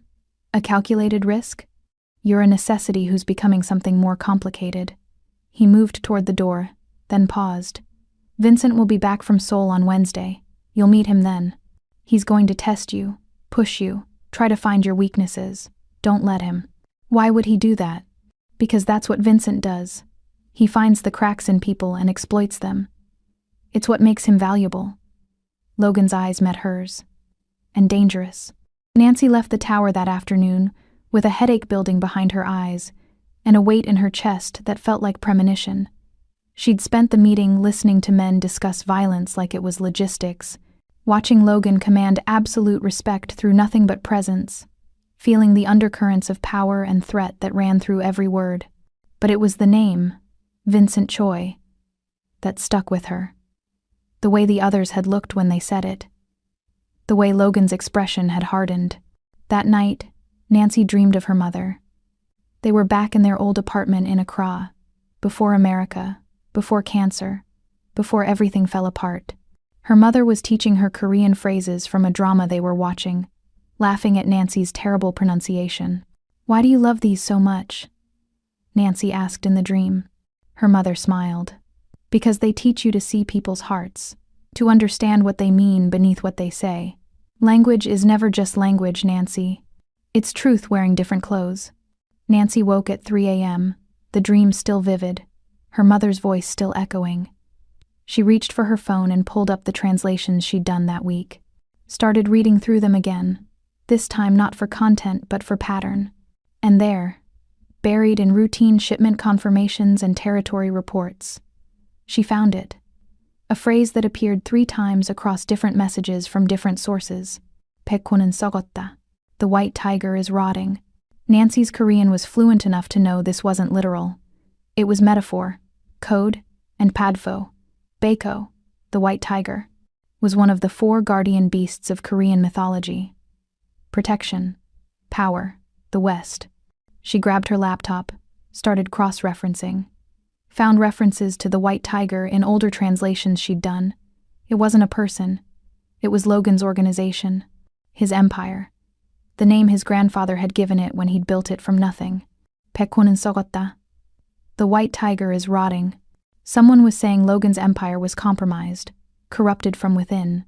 A calculated risk? You're a necessity who's becoming something more complicated. He moved toward the door, then paused. Vincent will be back from Seoul on Wednesday. You'll meet him then. He's going to test you, push you, try to find your weaknesses. Don't let him. Why would he do that? Because that's what Vincent does. He finds the cracks in people and exploits them. It's what makes him valuable. Logan's eyes met hers. And dangerous. Nancy left the tower that afternoon, with a headache building behind her eyes, and a weight in her chest that felt like premonition. She'd spent the meeting listening to men discuss violence like it was logistics, watching Logan command absolute respect through nothing but presence, feeling the undercurrents of power and threat that ran through every word. But it was the name, Vincent Choi, that stuck with her. The way the others had looked when they said it. The way Logan's expression had hardened. That night, Nancy dreamed of her mother. They were back in their old apartment in Accra, before America, before cancer, before everything fell apart. Her mother was teaching her Korean phrases from a drama they were watching, laughing at Nancy's terrible pronunciation. Why do you love these so much? Nancy asked in the dream. Her mother smiled. Because they teach you to see people's hearts, to understand what they mean beneath what they say. Language is never just language, Nancy. It's truth wearing different clothes. Nancy woke at 3 a.m., the dream still vivid, her mother's voice still echoing. She reached for her phone and pulled up the translations she'd done that week. Started reading through them again, this time not for content but for pattern. And there, buried in routine shipment confirmations and territory reports, she found it. A phrase that appeared 3 times across different messages from different sources. 백호는 썩었다. The white tiger is rotting. Nancy's Korean was fluent enough to know this wasn't literal. It was metaphor, code, and padfo. Baeko, the white tiger, was one of the 4 guardian beasts of Korean mythology. Protection, power, the West. She grabbed her laptop, started cross-referencing. Found references to the white tiger in older translations she'd done. It wasn't a person. It was Logan's organization, his empire. The name his grandfather had given it when he'd built it from nothing. 백호는 썩었다. The white tiger is rotting. Someone was saying Logan's empire was compromised, corrupted from within.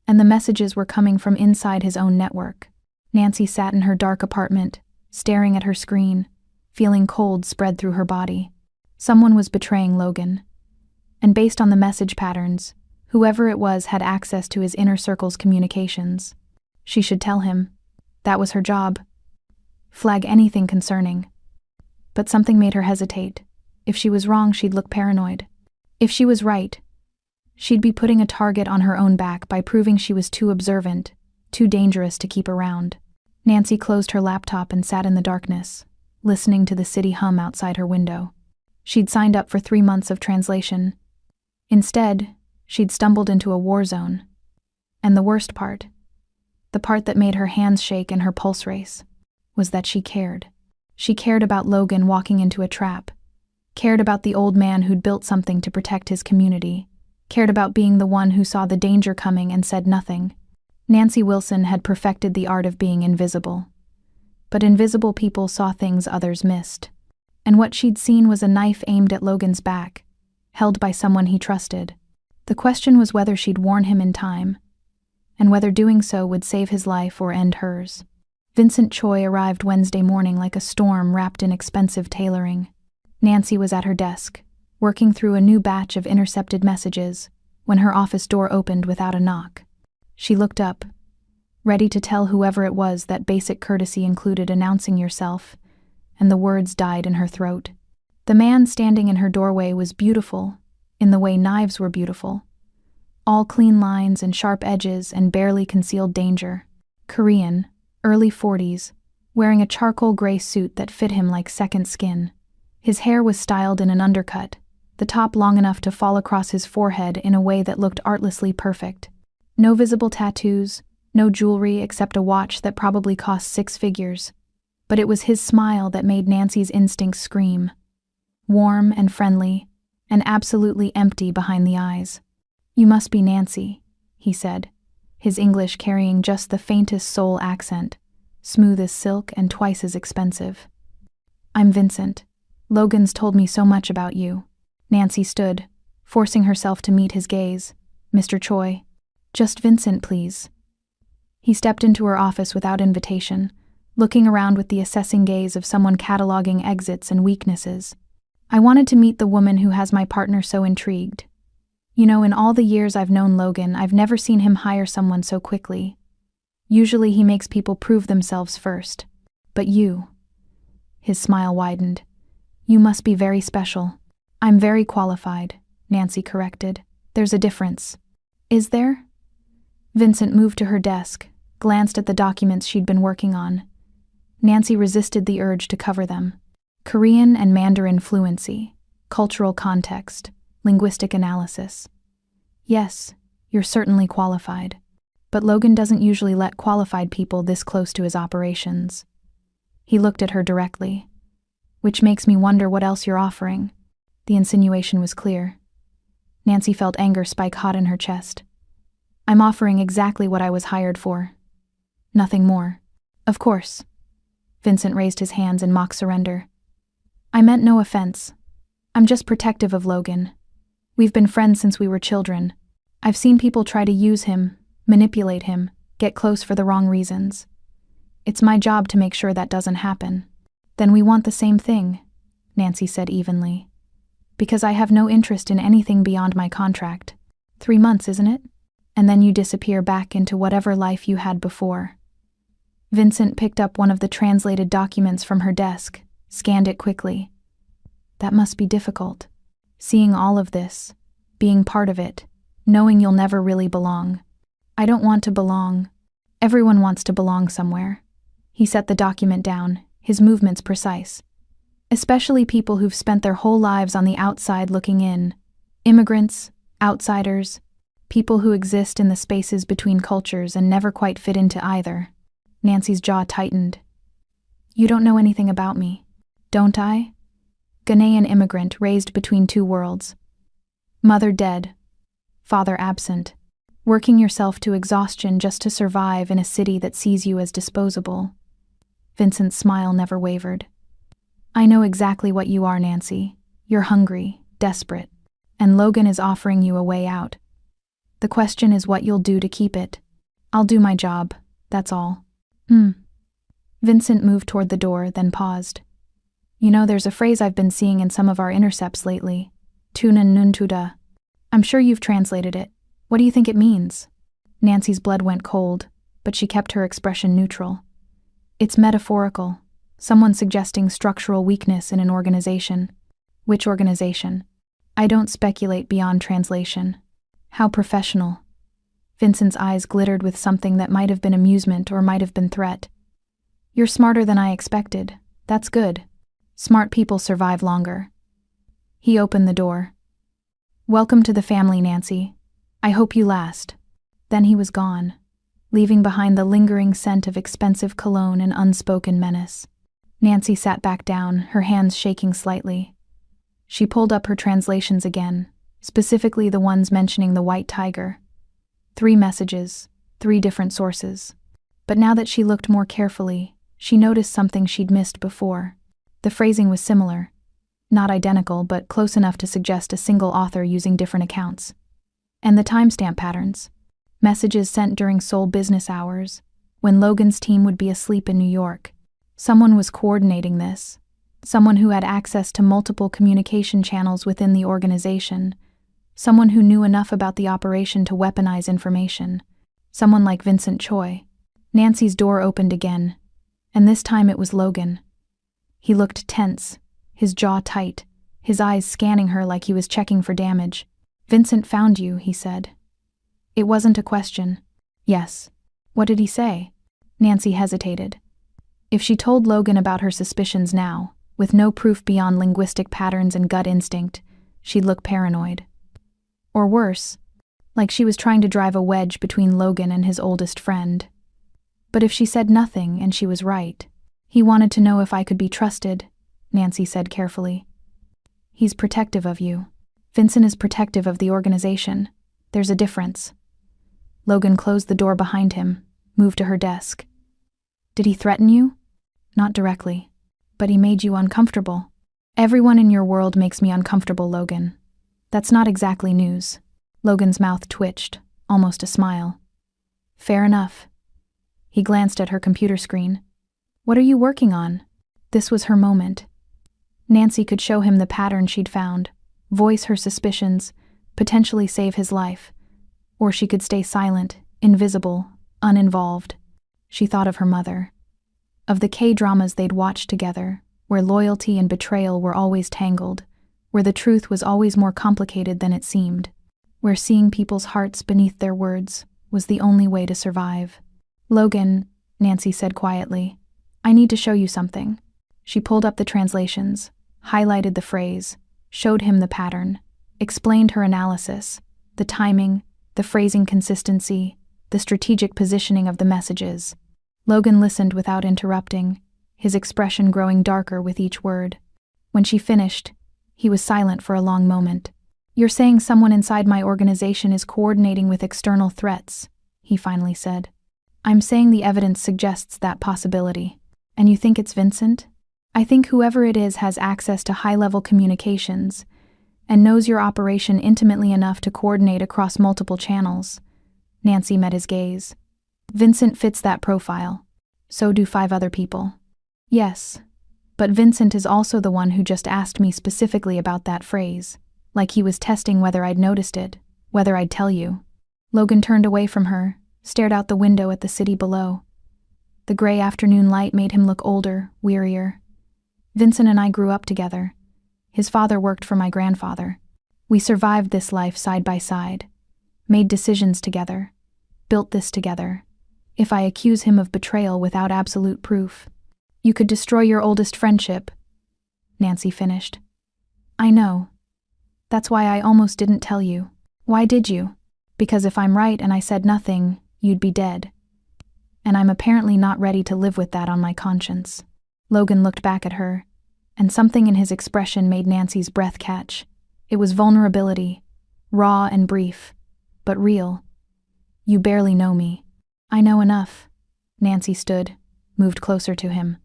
And the messages were coming from inside his own network. Nancy sat in her dark apartment, staring at her screen, feeling cold spread through her body. Someone was betraying Logan. And based on the message patterns, whoever it was had access to his inner circle's communications. She should tell him. That was her job. Flag anything concerning. But something made her hesitate. If she was wrong, she'd look paranoid. If she was right, she'd be putting a target on her own back by proving she was too observant, too dangerous to keep around. Nancy closed her laptop and sat in the darkness, listening to the city hum outside her window. She'd signed up for 3 months of translation. Instead, she'd stumbled into a war zone. And the worst part, the part that made her hands shake and her pulse race, was that she cared. She cared about Logan walking into a trap, cared about the old man who'd built something to protect his community, cared about being the one who saw the danger coming and said nothing. Nancy Wilson had perfected the art of being invisible. But invisible people saw things others missed. And what she'd seen was a knife aimed at Logan's back, held by someone he trusted. The question was whether she'd warn him in time, and whether doing so would save his life or end hers. Vincent Choi arrived Wednesday morning like a storm wrapped in expensive tailoring. Nancy was at her desk, working through a new batch of intercepted messages, when her office door opened without a knock. She looked up, ready to tell whoever it was that basic courtesy included announcing yourself, and the words died in her throat. The man standing in her doorway was beautiful, in the way knives were beautiful. All clean lines and sharp edges and barely concealed danger. Korean, early 40s, wearing a charcoal gray suit that fit him like second skin. His hair was styled in an undercut, the top long enough to fall across his forehead in a way that looked artlessly perfect. No visible tattoos, no jewelry except a watch that probably cost 6 figures. But it was his smile that made Nancy's instincts scream. Warm and friendly, and absolutely empty behind the eyes. "You must be Nancy," he said, his English carrying just the faintest soul accent, smooth as silk and twice as expensive. "I'm Vincent. Logan's told me so much about you." Nancy stood, forcing herself to meet his gaze. "Mr. Choi." "Just Vincent, please." He stepped into her office without invitation, looking around with the assessing gaze of someone cataloging exits and weaknesses. "I wanted to meet the woman who has my partner so intrigued. You know, in all the years I've known Logan, I've never seen him hire someone so quickly. Usually he makes people prove themselves first. But you..." His smile widened. "You must be very special." "I'm very qualified," Nancy corrected. "There's a difference." "Is there?" Vincent moved to her desk, glanced at the documents she'd been working on. Nancy resisted the urge to cover them. Korean and Mandarin fluency, cultural context, linguistic analysis. "Yes, you're certainly qualified. But Logan doesn't usually let qualified people this close to his operations." He looked at her directly. "Which makes me wonder what else you're offering." The insinuation was clear. Nancy felt anger spike hot in her chest. "I'm offering exactly what I was hired for. Nothing more." "Of course." Vincent raised his hands in mock surrender. "I meant no offense. I'm just protective of Logan. We've been friends since we were children. I've seen people try to use him, manipulate him, get close for the wrong reasons. It's my job to make sure that doesn't happen." "Then we want the same thing," Nancy said evenly. Because I have no interest in anything beyond my contract. 3 months, isn't it? And then you disappear back into whatever life you had before. Vincent picked up one of the translated documents from her desk, scanned it quickly. That must be difficult. Seeing all of this, being part of it, knowing you'll never really belong. I don't want to belong. Everyone wants to belong somewhere. He set the document down, his movements precise. Especially people who've spent their whole lives on the outside looking in. Immigrants, outsiders, people who exist in the spaces between cultures and never quite fit into either. Nancy's jaw tightened. You don't know anything about me, don't I? Ghanaian immigrant raised between two worlds. Mother dead, father absent. Working yourself to exhaustion just to survive in a city that sees you as disposable. Vincent's smile never wavered. I know exactly what you are, Nancy. You're hungry, desperate, and Logan is offering you a way out. The question is what you'll do to keep it. I'll do my job, that's all. Vincent moved toward the door, then paused. You know, there's a phrase I've been seeing in some of our intercepts lately. Tuna nuntuda. I'm sure you've translated it. What do you think it means? Nancy's blood went cold, but she kept her expression neutral. It's metaphorical. Someone suggesting structural weakness in an organization. Which organization? I don't speculate beyond translation. How professional. Vincent's eyes glittered with something that might have been amusement or might have been threat. You're smarter than I expected. That's good. Smart people survive longer. He opened the door. Welcome to the family, Nancy. I hope you last. Then he was gone, leaving behind the lingering scent of expensive cologne and unspoken menace. Nancy sat back down, her hands shaking slightly. She pulled up her translations again, specifically the ones mentioning the white tiger. 3 messages, 3 different sources. But now that she looked more carefully, she noticed something she'd missed before. The phrasing was similar. Not identical, but close enough to suggest a single author using different accounts. And the timestamp patterns. Messages sent during sole business hours, when Logan's team would be asleep in New York. Someone was coordinating this. Someone who had access to multiple communication channels within the organization. Someone who knew enough about the operation to weaponize information. Someone like Vincent Choi. Nancy's door opened again, and this time it was Logan. He looked tense, his jaw tight, his eyes scanning her like he was checking for damage. Vincent found you, he said. It wasn't a question. Yes. What did he say? Nancy hesitated. If she told Logan about her suspicions now, with no proof beyond linguistic patterns and gut instinct, she'd look paranoid. Or worse, like she was trying to drive a wedge between Logan and his oldest friend. But if she said nothing and she was right, he wanted to know if I could be trusted, Nancy said carefully. He's protective of you. Vincent is protective of the organization. There's a difference. Logan closed the door behind him, moved to her desk. Did he threaten you? Not directly. But he made you uncomfortable. Everyone in your world makes me uncomfortable, Logan. That's not exactly news. Logan's mouth twitched, almost a smile. Fair enough. He glanced at her computer screen. What are you working on? This was her moment. Nancy could show him the pattern she'd found, voice her suspicions, potentially save his life. Or she could stay silent, invisible, uninvolved. She thought of her mother. Of the K-dramas they'd watched together, where loyalty and betrayal were always tangled, where the truth was always more complicated than it seemed, where seeing people's hearts beneath their words was the only way to survive. Logan, Nancy said quietly, I need to show you something. She pulled up the translations, highlighted the phrase, showed him the pattern, explained her analysis, the timing, the phrasing consistency, the strategic positioning of the messages. Logan listened without interrupting, his expression growing darker with each word. When she finished, he was silent for a long moment. You're saying someone inside my organization is coordinating with external threats, he finally said. I'm saying the evidence suggests that possibility. And you think it's Vincent? I think whoever it is has access to high-level communications and knows your operation intimately enough to coordinate across multiple channels. Nancy met his gaze. Vincent fits that profile. So do 5 other people. Yes. But Vincent is also the one who just asked me specifically about that phrase, like he was testing whether I'd noticed it, whether I'd tell you. Logan turned away from her, stared out the window at the city below. The gray afternoon light made him look older, wearier. Vincent and I grew up together. His father worked for my grandfather. We survived this life side by side, made decisions together, built this together. If I accuse him of betrayal without absolute proof, you could destroy your oldest friendship, Nancy finished. I know. That's why I almost didn't tell you. Why did you? Because if I'm right and I said nothing, you'd be dead. And I'm apparently not ready to live with that on my conscience. Logan looked back at her, and something in his expression made Nancy's breath catch. It was vulnerability, raw and brief, but real. You barely know me. I know enough. Nancy stood, moved closer to him.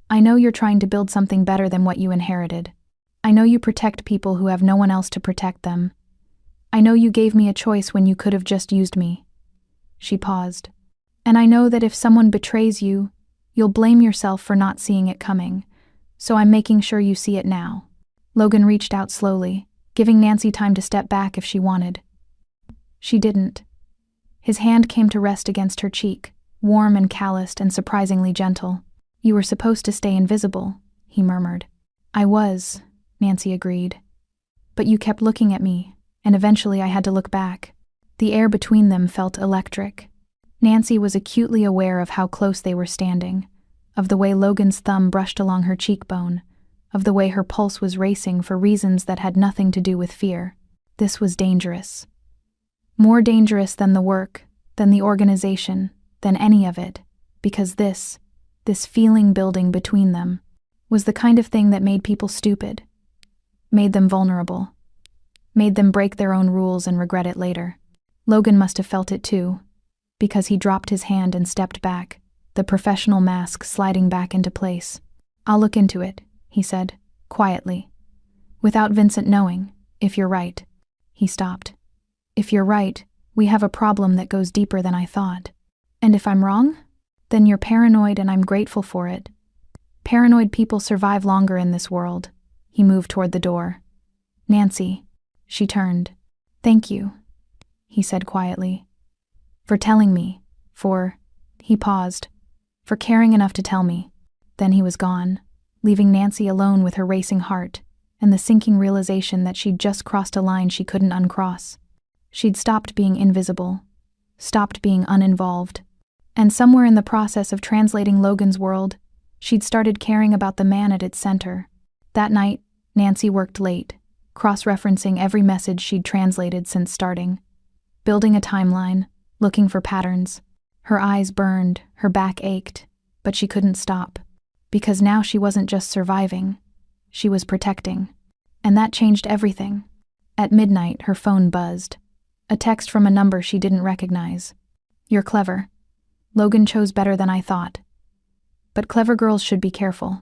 I know you're trying to build something better than what you inherited. I know you protect people who have no one else to protect them. I know you gave me a choice when you could have just used me. She paused. And I know that if someone betrays you, you'll blame yourself for not seeing it coming. So I'm making sure you see it now. Logan reached out slowly, giving Nancy time to step back if she wanted. She didn't. His hand came to rest against her cheek, warm and calloused and surprisingly gentle. You were supposed to stay invisible, he murmured. I was, Nancy agreed. But you kept looking at me, and eventually I had to look back. The air between them felt electric. Nancy was acutely aware of how close they were standing, of the way Logan's thumb brushed along her cheekbone, of the way her pulse was racing for reasons that had nothing to do with fear. This was dangerous. More dangerous than the work, than the organization, than any of it, because this feeling building between them, was the kind of thing that made people stupid, made them vulnerable, made them break their own rules and regret it later. Logan must have felt it too, because he dropped his hand and stepped back, the professional mask sliding back into place. I'll look into it, he said, quietly. Without Vincent knowing, if you're right. He stopped. If you're right, we have a problem that goes deeper than I thought. And if I'm wrong? Then you're paranoid and I'm grateful for it. Paranoid people survive longer in this world. He moved toward the door. Nancy. She turned. Thank you, he said quietly. For telling me. He paused. For caring enough to tell me. Then he was gone, leaving Nancy alone with her racing heart and the sinking realization that she'd just crossed a line she couldn't uncross. She'd stopped being invisible, stopped being uninvolved, and somewhere in the process of translating Logan's world, she'd started caring about the man at its center. That night, Nancy worked late, cross-referencing every message she'd translated since starting, building a timeline, looking for patterns. Her eyes burned, her back ached, but she couldn't stop, because now she wasn't just surviving, she was protecting. And that changed everything. At midnight, her phone buzzed. A text from a number she didn't recognize. You're clever. Logan chose better than I thought. But clever girls should be careful.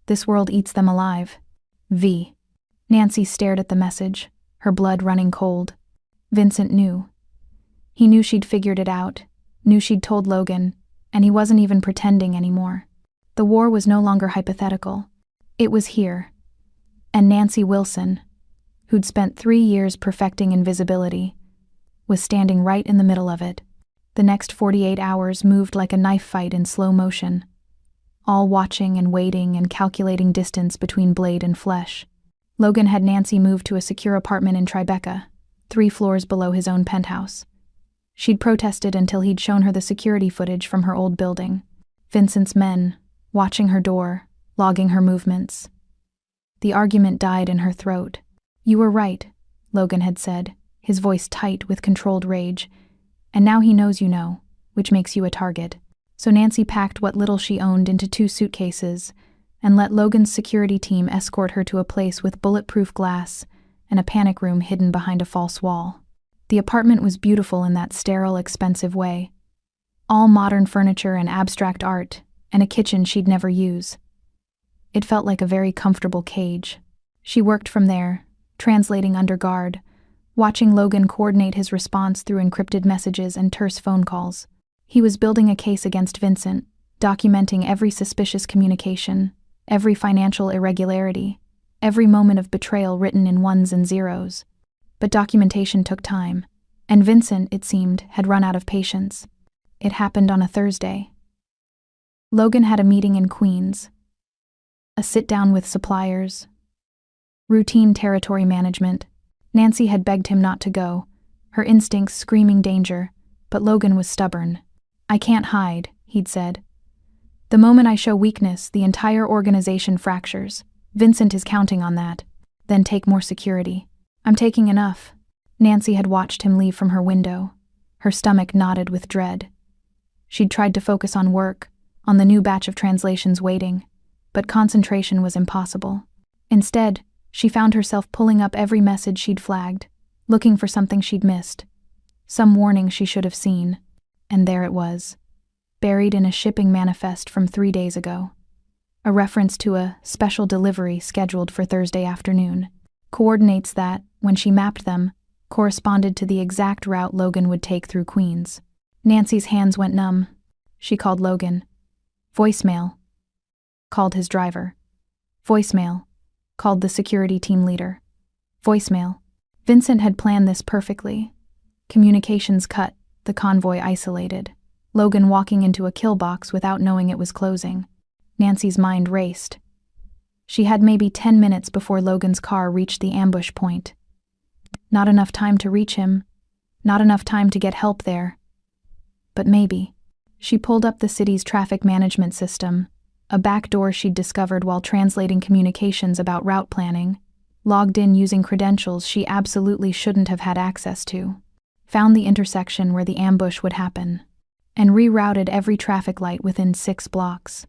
This world eats them alive. V. Nancy stared at the message, her blood running cold. Vincent knew. He knew she'd figured it out, knew she'd told Logan, and he wasn't even pretending anymore. The war was no longer hypothetical. It was here. And Nancy Wilson, who'd spent 3 years perfecting invisibility, was standing right in the middle of it. The next 48 hours moved like a knife fight in slow motion, all watching and waiting and calculating distance between blade and flesh. Logan had Nancy moved to a secure apartment in Tribeca, 3 floors below his own penthouse. She'd protested until he'd shown her the security footage from her old building. Vincent's men, watching her door, logging her movements. The argument died in her throat. You were right, Logan had said, his voice tight with controlled rage. And now he knows you know, which makes you a target. So Nancy packed what little she owned into 2 suitcases and let Logan's security team escort her to a place with bulletproof glass and a panic room hidden behind a false wall. The apartment was beautiful in that sterile, expensive way. All modern furniture and abstract art, and a kitchen she'd never use. It felt like a very comfortable cage. She worked from there, translating under guard, watching Logan coordinate his response through encrypted messages and terse phone calls. He was building a case against Vincent, documenting every suspicious communication, every financial irregularity, every moment of betrayal written in ones and zeros. But documentation took time, and Vincent, it seemed, had run out of patience. It happened on a Thursday. Logan had a meeting in Queens. A sit-down with suppliers. Routine territory management. Nancy had begged him not to go, her instincts screaming danger, but Logan was stubborn. "I can't hide," he'd said. "The moment I show weakness, the entire organization fractures. Vincent is counting on that. Then take more security." "I'm taking enough." Nancy had watched him leave from her window. Her stomach knotted with dread. She'd tried to focus on work, on the new batch of translations waiting, but concentration was impossible. Instead, she found herself pulling up every message she'd flagged, looking for something she'd missed, some warning she should have seen, and there it was, buried in a shipping manifest from 3 days ago. A reference to a special delivery scheduled for Thursday afternoon. Coordinates that, when she mapped them, corresponded to the exact route Logan would take through Queens. Nancy's hands went numb. She called Logan. Voicemail. Called his driver. Voicemail. Called the security team leader. Voicemail. Vincent had planned this perfectly. Communications cut, the convoy isolated. Logan walking into a kill box without knowing it was closing. Nancy's mind raced. She had maybe 10 minutes before Logan's car reached the ambush point. Not enough time to reach him. Not enough time to get help there. But maybe. She pulled up the city's traffic management system, a back door she'd discovered while translating communications about route planning, logged in using credentials she absolutely shouldn't have had access to, found the intersection where the ambush would happen, and rerouted every traffic light within 6 blocks.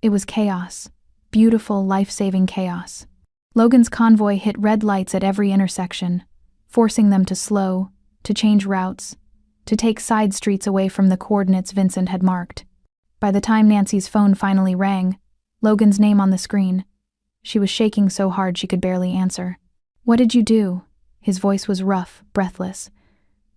It was chaos. Beautiful, life-saving chaos. Logan's convoy hit red lights at every intersection, forcing them to slow, to change routes, to take side streets away from the coordinates Vincent had marked. By the time Nancy's phone finally rang, Logan's name on the screen, she was shaking so hard she could barely answer. "What did you do?" His voice was rough, breathless.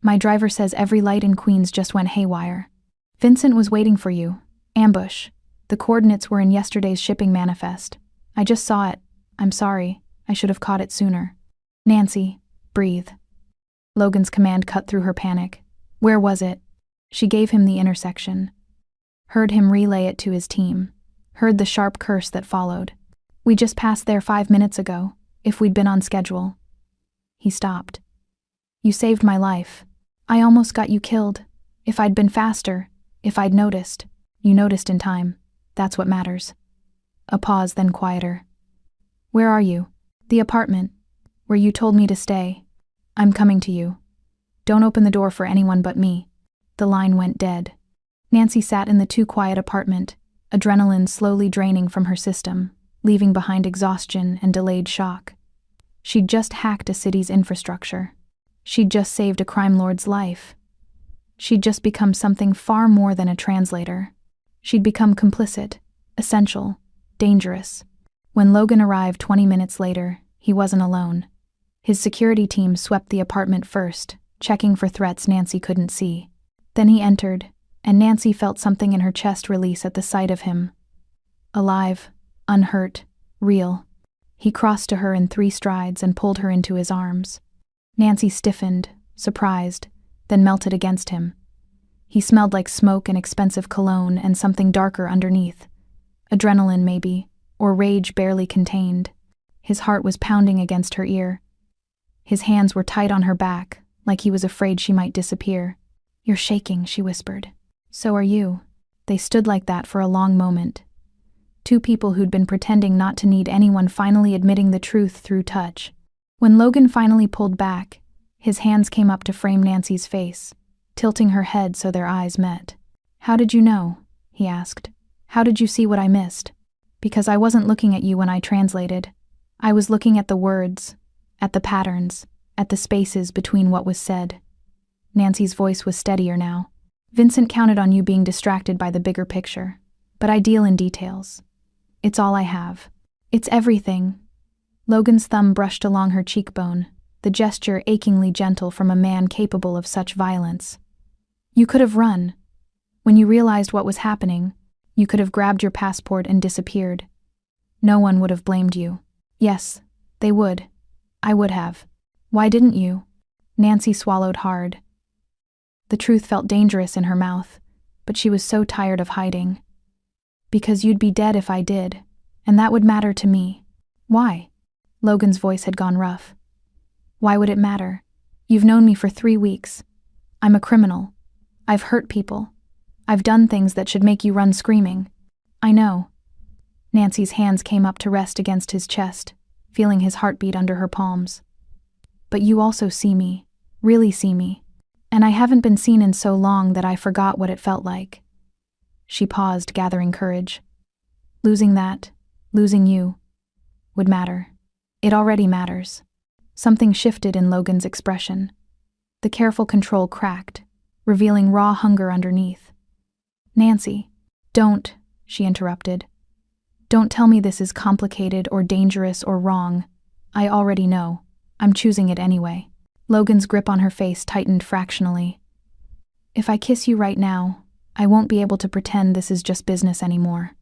"My driver says every light in Queens just went haywire. Vincent was waiting for you. Ambush. The coordinates were in yesterday's shipping manifest. I just saw it. I'm sorry. I should have caught it sooner." "Nancy, breathe." Logan's command cut through her panic. "Where was it?" She gave him the intersection. Heard him relay it to his team. Heard the sharp curse that followed. "We just passed there 5 minutes ago, if we'd been on schedule." He stopped. "You saved my life. I almost got you killed. If I'd been faster, if I'd noticed." "You noticed in time. That's what matters." A pause, then quieter. "Where are you?" "The apartment. Where you told me to stay." "I'm coming to you. Don't open the door for anyone but me." The line went dead. Nancy sat in the too-quiet apartment, adrenaline slowly draining from her system, leaving behind exhaustion and delayed shock. She'd just hacked a city's infrastructure. She'd just saved a crime lord's life. She'd just become something far more than a translator. She'd become complicit, essential, dangerous. When Logan arrived 20 minutes later, he wasn't alone. His security team swept the apartment first, checking for threats Nancy couldn't see. Then he entered, and Nancy felt something in her chest release at the sight of him. Alive, unhurt, real. He crossed to her in 3 strides and pulled her into his arms. Nancy stiffened, surprised, then melted against him. He smelled like smoke and expensive cologne and something darker underneath. Adrenaline, maybe, or rage barely contained. His heart was pounding against her ear. His hands were tight on her back, like he was afraid she might disappear. "You're shaking," she whispered. "So are you." They stood like that for a long moment. 2 people who'd been pretending not to need anyone finally admitting the truth through touch. When Logan finally pulled back, his hands came up to frame Nancy's face, tilting her head so their eyes met. "How did you know?" he asked. "How did you see what I missed?" "Because I wasn't looking at you when I translated. I was looking at the words, at the patterns, at the spaces between what was said." Nancy's voice was steadier now. "Vincent counted on you being distracted by the bigger picture, but I deal in details. It's all I have. It's everything." Logan's thumb brushed along her cheekbone, the gesture achingly gentle from a man capable of such violence. "You could have run. When you realized what was happening, you could have grabbed your passport and disappeared." No one would have blamed you. Yes, they would. I would have. Why didn't you? Nancy swallowed hard. The truth felt dangerous in her mouth, but she was so tired of hiding. Because you'd be dead if I did, and that would matter to me. Why? Logan's voice had gone rough. Why would it matter? You've known me for 3 weeks. I'm a criminal. I've hurt people. I've done things that should make you run screaming. I know. Nancy's hands came up to rest against his chest, feeling his heartbeat under her palms. But you also see me, really see me. And I haven't been seen in so long that I forgot what it felt like. She paused, gathering courage. Losing that, losing you, would matter. It already matters. Something shifted in Logan's expression. The careful control cracked, revealing raw hunger underneath. Nancy, don't, she interrupted. Don't tell me this is complicated or dangerous or wrong. I already know. I'm choosing it anyway. Logan's grip on her face tightened fractionally. If I kiss you right now, I won't be able to pretend this is just business anymore.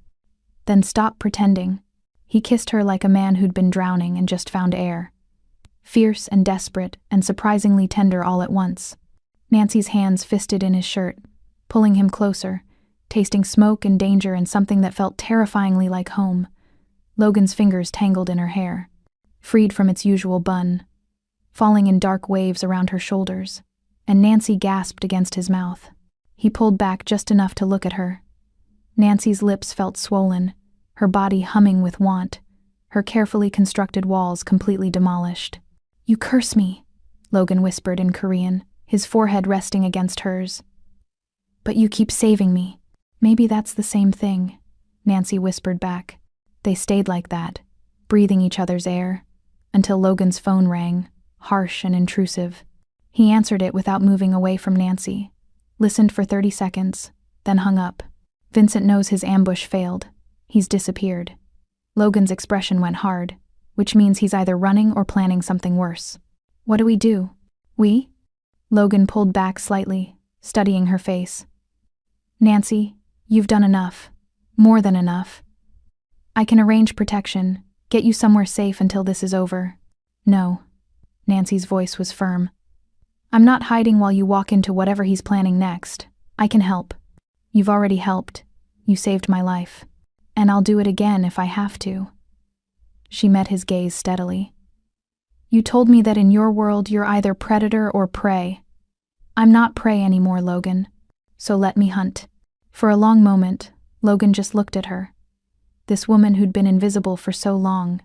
Then stop pretending. He kissed her like a man who'd been drowning and just found air. Fierce and desperate and surprisingly tender all at once. Nancy's hands fisted in his shirt, pulling him closer, tasting smoke and danger and something that felt terrifyingly like home. Logan's fingers tangled in her hair, freed from its usual bun, falling in dark waves around her shoulders, and Nancy gasped against his mouth. He pulled back just enough to look at her. Nancy's lips felt swollen, her body humming with want, her carefully constructed walls completely demolished. You curse me, Logan whispered in Korean, his forehead resting against hers. But you keep saving me. Maybe that's the same thing, Nancy whispered back. They stayed like that, breathing each other's air, until Logan's phone rang, harsh and intrusive. He answered it without moving away from Nancy, listened for 30 seconds, then hung up. Vincent knows his ambush failed. He's disappeared. Logan's expression went hard, which means he's either running or planning something worse. What do we do? We? Logan pulled back slightly, studying her face. Nancy, you've done enough. More than enough. I can arrange protection, get you somewhere safe until this is over. No. Nancy's voice was firm. I'm not hiding while you walk into whatever he's planning next. I can help. You've already helped. You saved my life. And I'll do it again if I have to. She met his gaze steadily. You told me that in your world you're either predator or prey. I'm not prey anymore, Logan. So let me hunt. For a long moment, Logan just looked at her. This woman who'd been invisible for so long,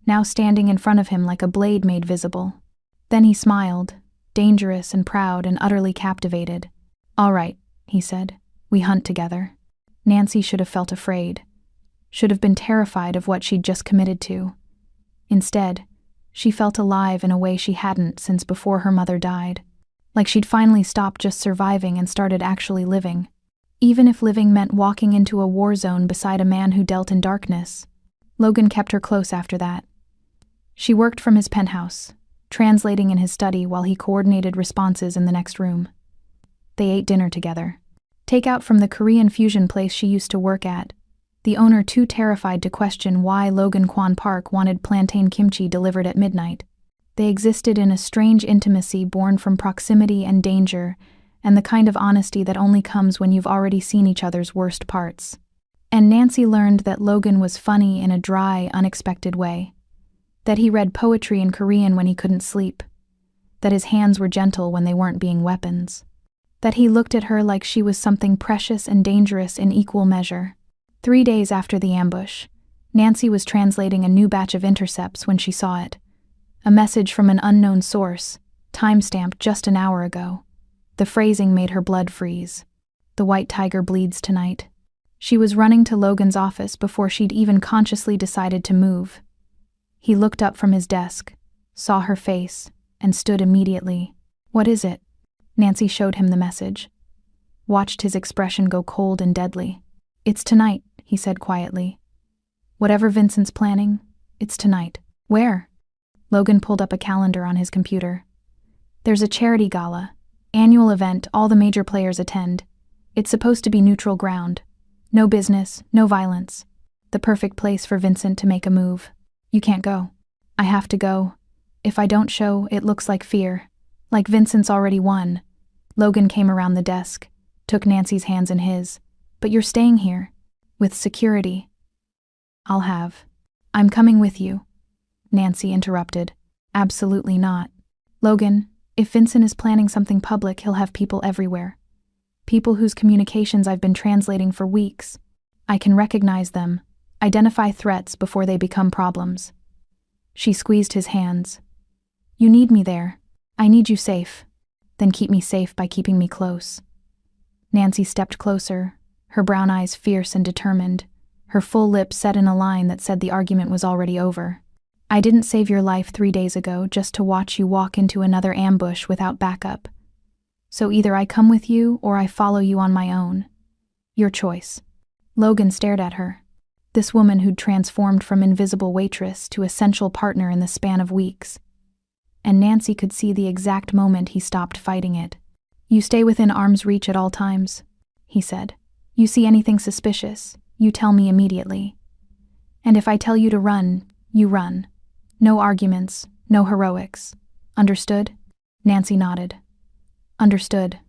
now standing in front of him like a blade made visible. Then he smiled, dangerous and proud and utterly captivated. All right, he said. We hunt together. Nancy should have felt afraid. Should have been terrified of what she'd just committed to. Instead, she felt alive in a way she hadn't since before her mother died. Like she'd finally stopped just surviving and started actually living. Even if living meant walking into a war zone beside a man who dealt in darkness. Logan kept her close after that. She worked from his penthouse, translating in his study while he coordinated responses in the next room. They ate dinner together. Takeout from the Korean fusion place she used to work at, the owner too terrified to question why Logan Kwan Park wanted plantain kimchi delivered at midnight. They existed in a strange intimacy born from proximity and danger, and the kind of honesty that only comes when you've already seen each other's worst parts. And Nancy learned that Logan was funny in a dry, unexpected way. That he read poetry in Korean when he couldn't sleep. That his hands were gentle when they weren't being weapons. That he looked at her like she was something precious and dangerous in equal measure. 3 days after the ambush, Nancy was translating a new batch of intercepts when she saw it. A message from an unknown source, time-stamped just an hour ago. The phrasing made her blood freeze. The white tiger bleeds tonight. She was running to Logan's office before she'd even consciously decided to move. He looked up from his desk, saw her face, and stood immediately. What is it? Nancy showed him the message. Watched his expression go cold and deadly. It's tonight, he said quietly. Whatever Vincent's planning, it's tonight. Where? Logan pulled up a calendar on his computer. There's a charity gala. Annual event all the major players attend. It's supposed to be neutral ground. No business, no violence. the perfect place for Vincent to make a move. You can't go. I have to go. If I don't show, it looks like fear. Like Vincent's already won. Logan came around the desk, took Nancy's hands in his. But you're staying here. With security. I'm coming with you. Nancy interrupted. Absolutely not. Logan, if Vincent is planning something public, he'll have people everywhere. People whose communications I've been translating for weeks. I can recognize them, identify threats before they become problems. She squeezed his hands. You need me there. I need you safe. Then keep me safe by keeping me close. Nancy stepped closer, her brown eyes fierce and determined, her full lips set in a line that said the argument was already over. I didn't save your life 3 days ago just to watch you walk into another ambush without backup. So either I come with you or I follow you on my own. Your choice. Logan stared at her. This woman who'd transformed from invisible waitress to essential partner in the span of weeks. And Nancy could see the exact moment he stopped fighting it. You stay within arm's reach at all times, he said. You see anything suspicious, you tell me immediately. And if I tell you to run, you run. No arguments, no heroics. Understood? Nancy nodded. Understood.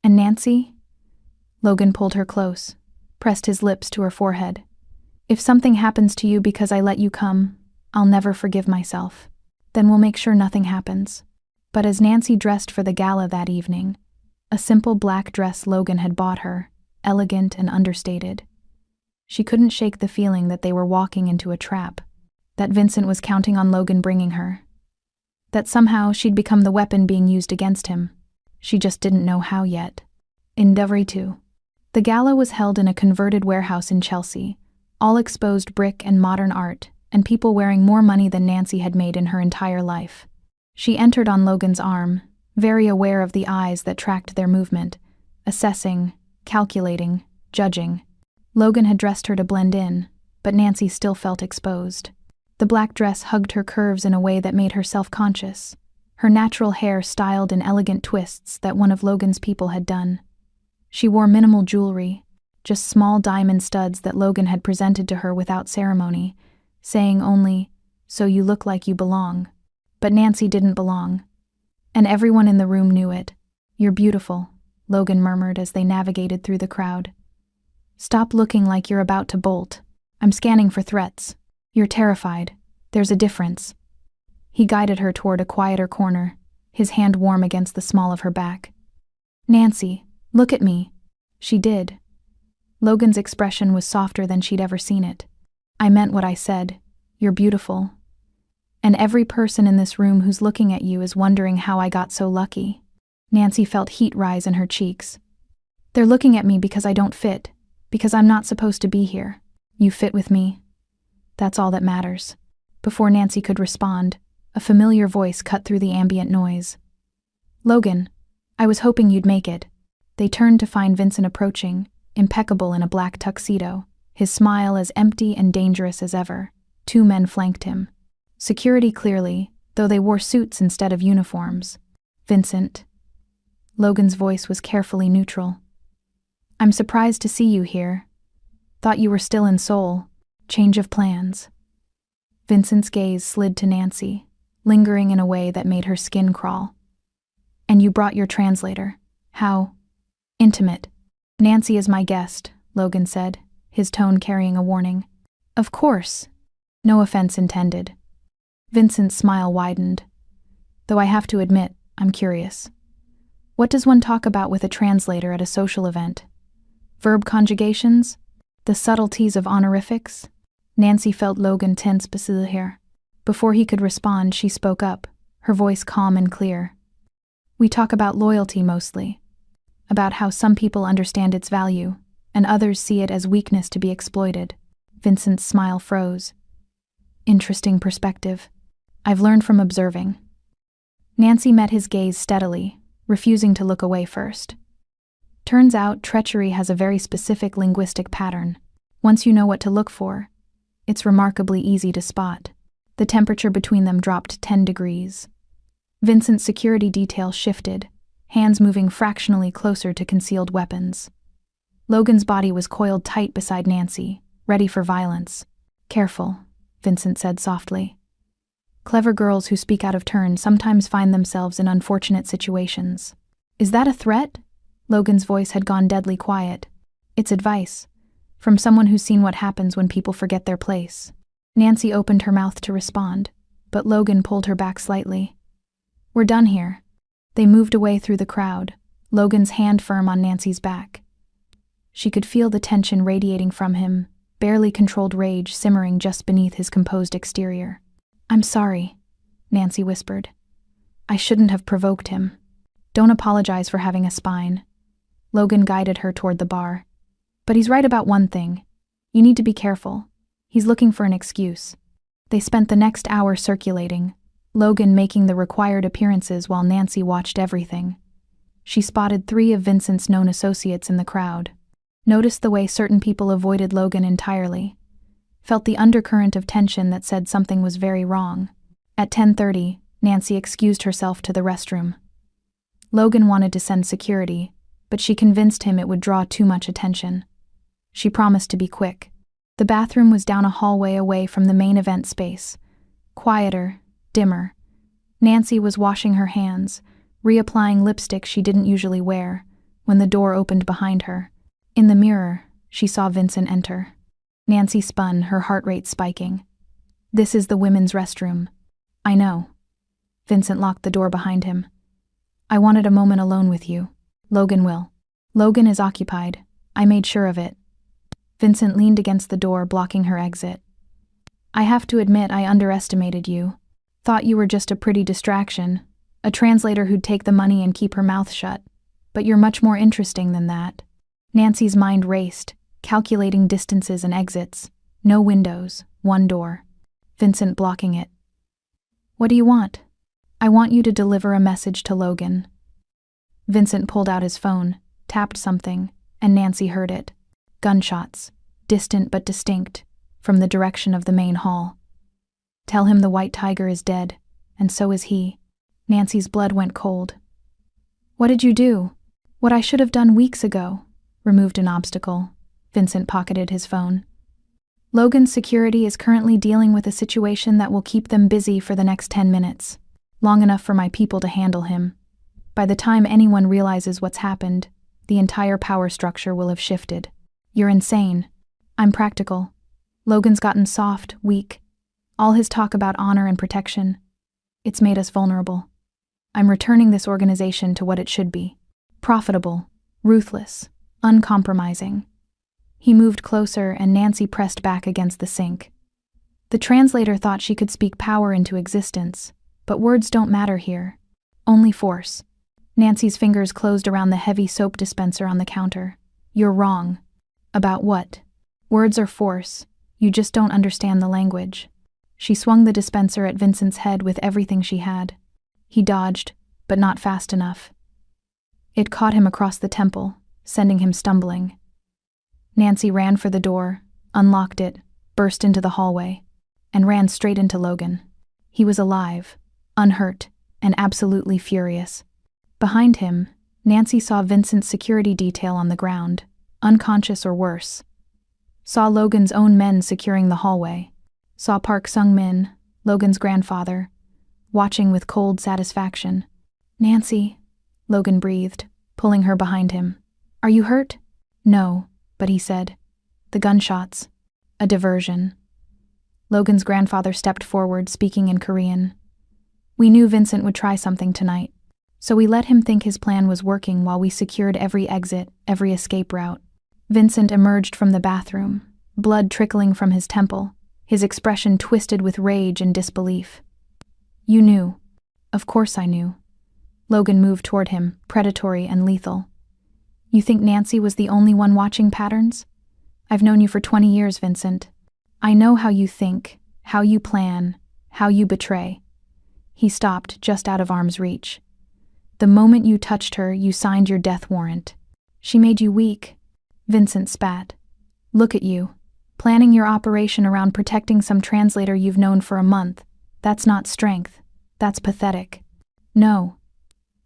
And Nancy? Logan pulled her close, pressed his lips to her forehead. If something happens to you because I let you come, I'll never forgive myself. Then we'll make sure nothing happens. But as Nancy dressed for the gala that evening, a simple black dress Logan had bought her, elegant and understated, she couldn't shake the feeling that they were walking into a trap, that Vincent was counting on Logan bringing her, that somehow she'd become the weapon being used against him. She just didn't know how yet. Endeavory 2. The gala was held in a converted warehouse in Chelsea, all exposed brick and modern art, and people wearing more money than Nancy had made in her entire life. She entered on Logan's arm, very aware of the eyes that tracked their movement, assessing, calculating, judging. Logan had dressed her to blend in, but Nancy still felt exposed. The black dress hugged her curves in a way that made her self-conscious, her natural hair styled in elegant twists that one of Logan's people had done. She wore minimal jewelry, just small diamond studs that Logan had presented to her without ceremony, saying only, "So you look like you belong." But Nancy didn't belong. And everyone in the room knew it. "You're beautiful," Logan murmured as they navigated through the crowd. "Stop looking like you're about to bolt. I'm scanning for threats. You're terrified. There's a difference." He guided her toward a quieter corner, his hand warm against the small of her back. "Nancy, look at me." She did. Logan's expression was softer than she'd ever seen it. "I meant what I said. You're beautiful. And every person in this room who's looking at you is wondering how I got so lucky." Nancy felt heat rise in her cheeks. "They're looking at me because I don't fit, because I'm not supposed to be here. You fit with me. That's all that matters." Before Nancy could respond, a familiar voice cut through the ambient noise. "Logan, I was hoping you'd make it." They turned to find Vincent approaching, impeccable in a black tuxedo, his smile as empty and dangerous as ever. 2 men flanked him. Security clearly, though they wore suits instead of uniforms. "Vincent." Logan's voice was carefully neutral. "I'm surprised to see you here. Thought you were still in Seoul. Change of plans." Vincent's gaze slid to Nancy, lingering in a way that made her skin crawl. "And you brought your translator. How intimate." "Nancy is my guest," Logan said, his tone carrying a warning. "Of course. No offense intended." Vincent's smile widened. "Though I have to admit, I'm curious. What does one talk about with a translator at a social event? Verb conjugations? The subtleties of honorifics?" Nancy felt Logan tense beside her. Before he could respond, she spoke up, her voice calm and clear. "We talk about loyalty mostly. About how some people understand its value, and others see it as weakness to be exploited." Vincent's smile froze. "Interesting perspective. I've learned from observing." Nancy met his gaze steadily, refusing to look away first. Turns out treachery has a very specific linguistic pattern. Once you know what to look for, it's remarkably easy to spot. The temperature between them dropped 10 degrees. Vincent's security detail shifted, hands moving fractionally closer to concealed weapons. Logan's body was coiled tight beside Nancy, ready for violence. Careful, Vincent said softly. Clever girls who speak out of turn sometimes find themselves in unfortunate situations. Is that a threat? Logan's voice had gone deadly quiet. It's advice, from someone who's seen what happens when people forget their place. Nancy opened her mouth to respond, but Logan pulled her back slightly. We're done here. They moved away through the crowd, Logan's hand firm on Nancy's back. She could feel the tension radiating from him, barely controlled rage simmering just beneath his composed exterior. I'm sorry, Nancy whispered. I shouldn't have provoked him. Don't apologize for having a spine. Logan guided her toward the bar. But he's right about one thing. You need to be careful. He's looking for an excuse. They spent the next hour circulating, Logan making the required appearances while Nancy watched everything. She spotted 3 of Vincent's known associates in the crowd, noticed the way certain people avoided Logan entirely, felt the undercurrent of tension that said something was very wrong. At 10:30, Nancy excused herself to the restroom. Logan wanted to send security, but she convinced him it would draw too much attention. She promised to be quick. The bathroom was down a hallway away from the main event space. Quieter, dimmer. Nancy was washing her hands, reapplying lipstick she didn't usually wear, when the door opened behind her. In the mirror, she saw Vincent enter. Nancy spun, her heart rate spiking. This is the women's restroom. I know. Vincent locked the door behind him. I wanted a moment alone with you. Logan will. Logan is occupied. I made sure of it. Vincent leaned against the door, blocking her exit. I have to admit I underestimated you. Thought you were just a pretty distraction, a translator who'd take the money and keep her mouth shut. But you're much more interesting than that. Nancy's mind raced, calculating distances and exits. No windows, one door. Vincent blocking it. What do you want? I want you to deliver a message to Logan. Vincent pulled out his phone, tapped something, and Nancy heard it. Gunshots, distant but distinct, from the direction of the main hall. Tell him the white tiger is dead, and so is he. Nancy's blood went cold. What did you do? What I should have done weeks ago. Removed an obstacle. Vincent pocketed his phone. Logan's security is currently dealing with a situation that will keep them busy for the next 10 minutes. Long enough for my people to handle him. By the time anyone realizes what's happened, the entire power structure will have shifted. You're insane. I'm practical. Logan's gotten soft, weak. All his talk about honor and protection. It's made us vulnerable. I'm returning this organization to what it should be. Profitable, ruthless, uncompromising. He moved closer and Nancy pressed back against the sink. The translator thought she could speak power into existence, but words don't matter here. Only force. Nancy's fingers closed around the heavy soap dispenser on the counter. You're wrong. About what? Words are force. You just don't understand the language. She swung the dispenser at Vincent's head with everything she had. He dodged, but not fast enough. It caught him across the temple, sending him stumbling. Nancy ran for the door, unlocked it, burst into the hallway, and ran straight into Logan. He was alive, unhurt, and absolutely furious. Behind him, Nancy saw Vincent's security detail on the ground, unconscious or worse. Saw Logan's own men securing the hallway. Saw Park Sung-min, Logan's grandfather, watching with cold satisfaction. Nancy, Logan breathed, pulling her behind him. Are you hurt? No, but he said. The gunshots. A diversion. Logan's grandfather stepped forward, speaking in Korean. We knew Vincent would try something tonight, so we let him think his plan was working while we secured every exit, every escape route. Vincent emerged from the bathroom, blood trickling from his temple, his expression twisted with rage and disbelief. You knew. Of course I knew. Logan moved toward him, predatory and lethal. You think Nancy was the only one watching patterns? I've known you for 20 years, Vincent. I know how you think, how you plan, how you betray. He stopped, just out of arm's reach. The moment you touched her, you signed your death warrant. She made you weak. Vincent spat. Look at you. Planning your operation around protecting some translator you've known for a month. That's not strength. That's pathetic. No.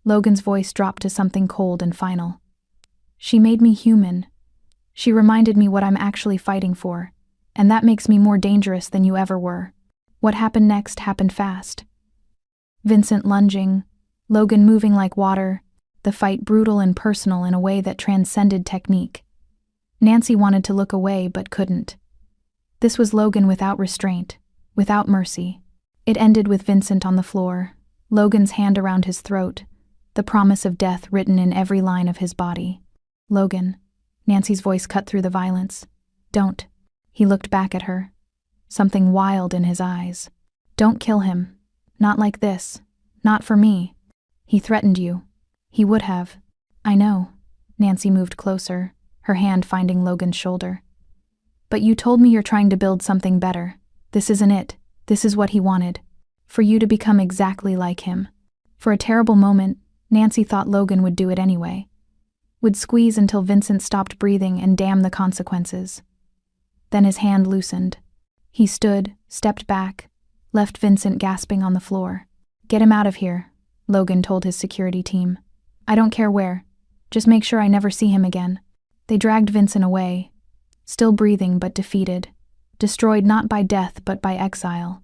Logan's voice dropped to something cold and final. She made me human. She reminded me what I'm actually fighting for. And that makes me more dangerous than you ever were. What happened next happened fast. Vincent lunging, Logan moving like water, the fight brutal and personal in a way that transcended technique. Nancy wanted to look away but couldn't. This was Logan without restraint, without mercy. It ended with Vincent on the floor, Logan's hand around his throat, the promise of death written in every line of his body. Logan. Nancy's voice cut through the violence. Don't. He looked back at her, something wild in his eyes. Don't kill him. Not like this. Not for me. He threatened you. He would have. I know. Nancy moved closer, her hand finding Logan's shoulder. But you told me you're trying to build something better. This isn't it. This is what he wanted. For you to become exactly like him. For a terrible moment, Nancy thought Logan would do it anyway. Would squeeze until Vincent stopped breathing and damn the consequences. Then his hand loosened. He stood, stepped back, left Vincent gasping on the floor. Get him out of here, Logan told his security team. I don't care where. Just make sure I never see him again. They dragged Vincent away, still breathing but defeated, destroyed not by death but by exile.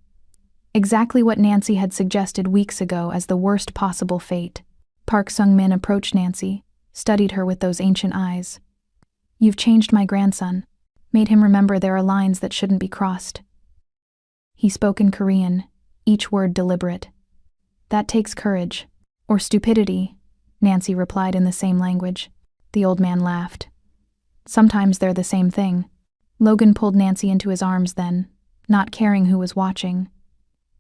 Exactly what Nancy had suggested weeks ago as the worst possible fate. Park Sung-min approached Nancy, studied her with those ancient eyes. You've changed my grandson, made him remember there are lines that shouldn't be crossed. He spoke in Korean, each word deliberate. That takes courage. Or stupidity, Nancy replied in the same language. The old man laughed. Sometimes they're the same thing. Logan pulled Nancy into his arms then, not caring who was watching.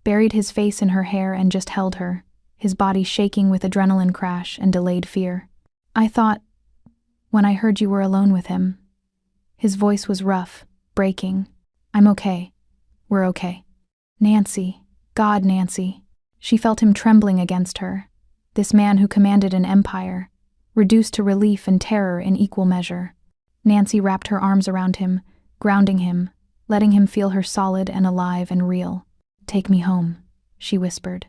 Buried his face in her hair and just held her, his body shaking with adrenaline crash and delayed fear. I thought, when I heard you were alone with him. His voice was rough, breaking. I'm okay. We're okay. Nancy. God, Nancy. She felt him trembling against her. This man who commanded an empire, reduced to relief and terror in equal measure. Nancy wrapped her arms around him, grounding him, letting him feel her solid and alive and real. Take me home, she whispered.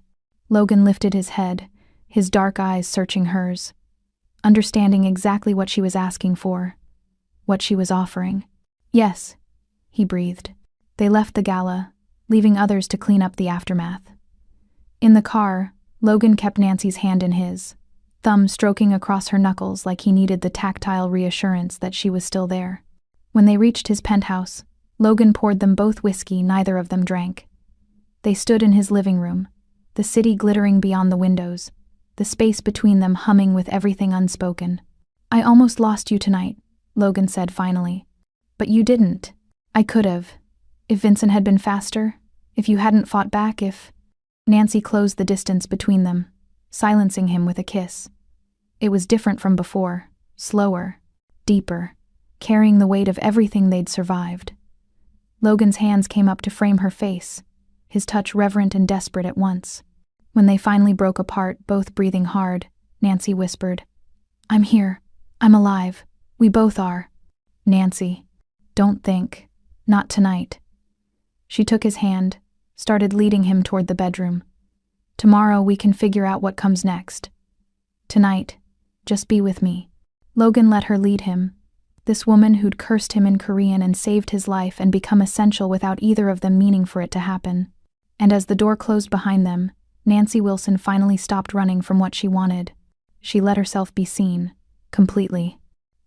Logan lifted his head, his dark eyes searching hers, understanding exactly what she was asking for, what she was offering. Yes, he breathed. They left the gala, leaving others to clean up the aftermath. In the car, Logan kept Nancy's hand in his, thumb stroking across her knuckles like he needed the tactile reassurance that she was still there. When they reached his penthouse, Logan poured them both whiskey neither of them drank. They stood in his living room, the city glittering beyond the windows, the space between them humming with everything unspoken. I almost lost you tonight, Logan said finally. But you didn't. I could have. If Vincent had been faster, if you hadn't fought back, if... Nancy closed the distance between them, silencing him with a kiss. It was different from before, slower, deeper, carrying the weight of everything they'd survived. Logan's hands came up to frame her face, his touch reverent and desperate at once. When they finally broke apart, both breathing hard, Nancy whispered, I'm here. I'm alive. We both are. Nancy, don't think. Not tonight. She took his hand, started leading him toward the bedroom. Tomorrow we can figure out what comes next. Tonight, just be with me. Logan let her lead him. This woman who'd cursed him in Korean and saved his life and become essential without either of them meaning for it to happen. And as the door closed behind them, Nancy Wilson finally stopped running from what she wanted. She let herself be seen, completely.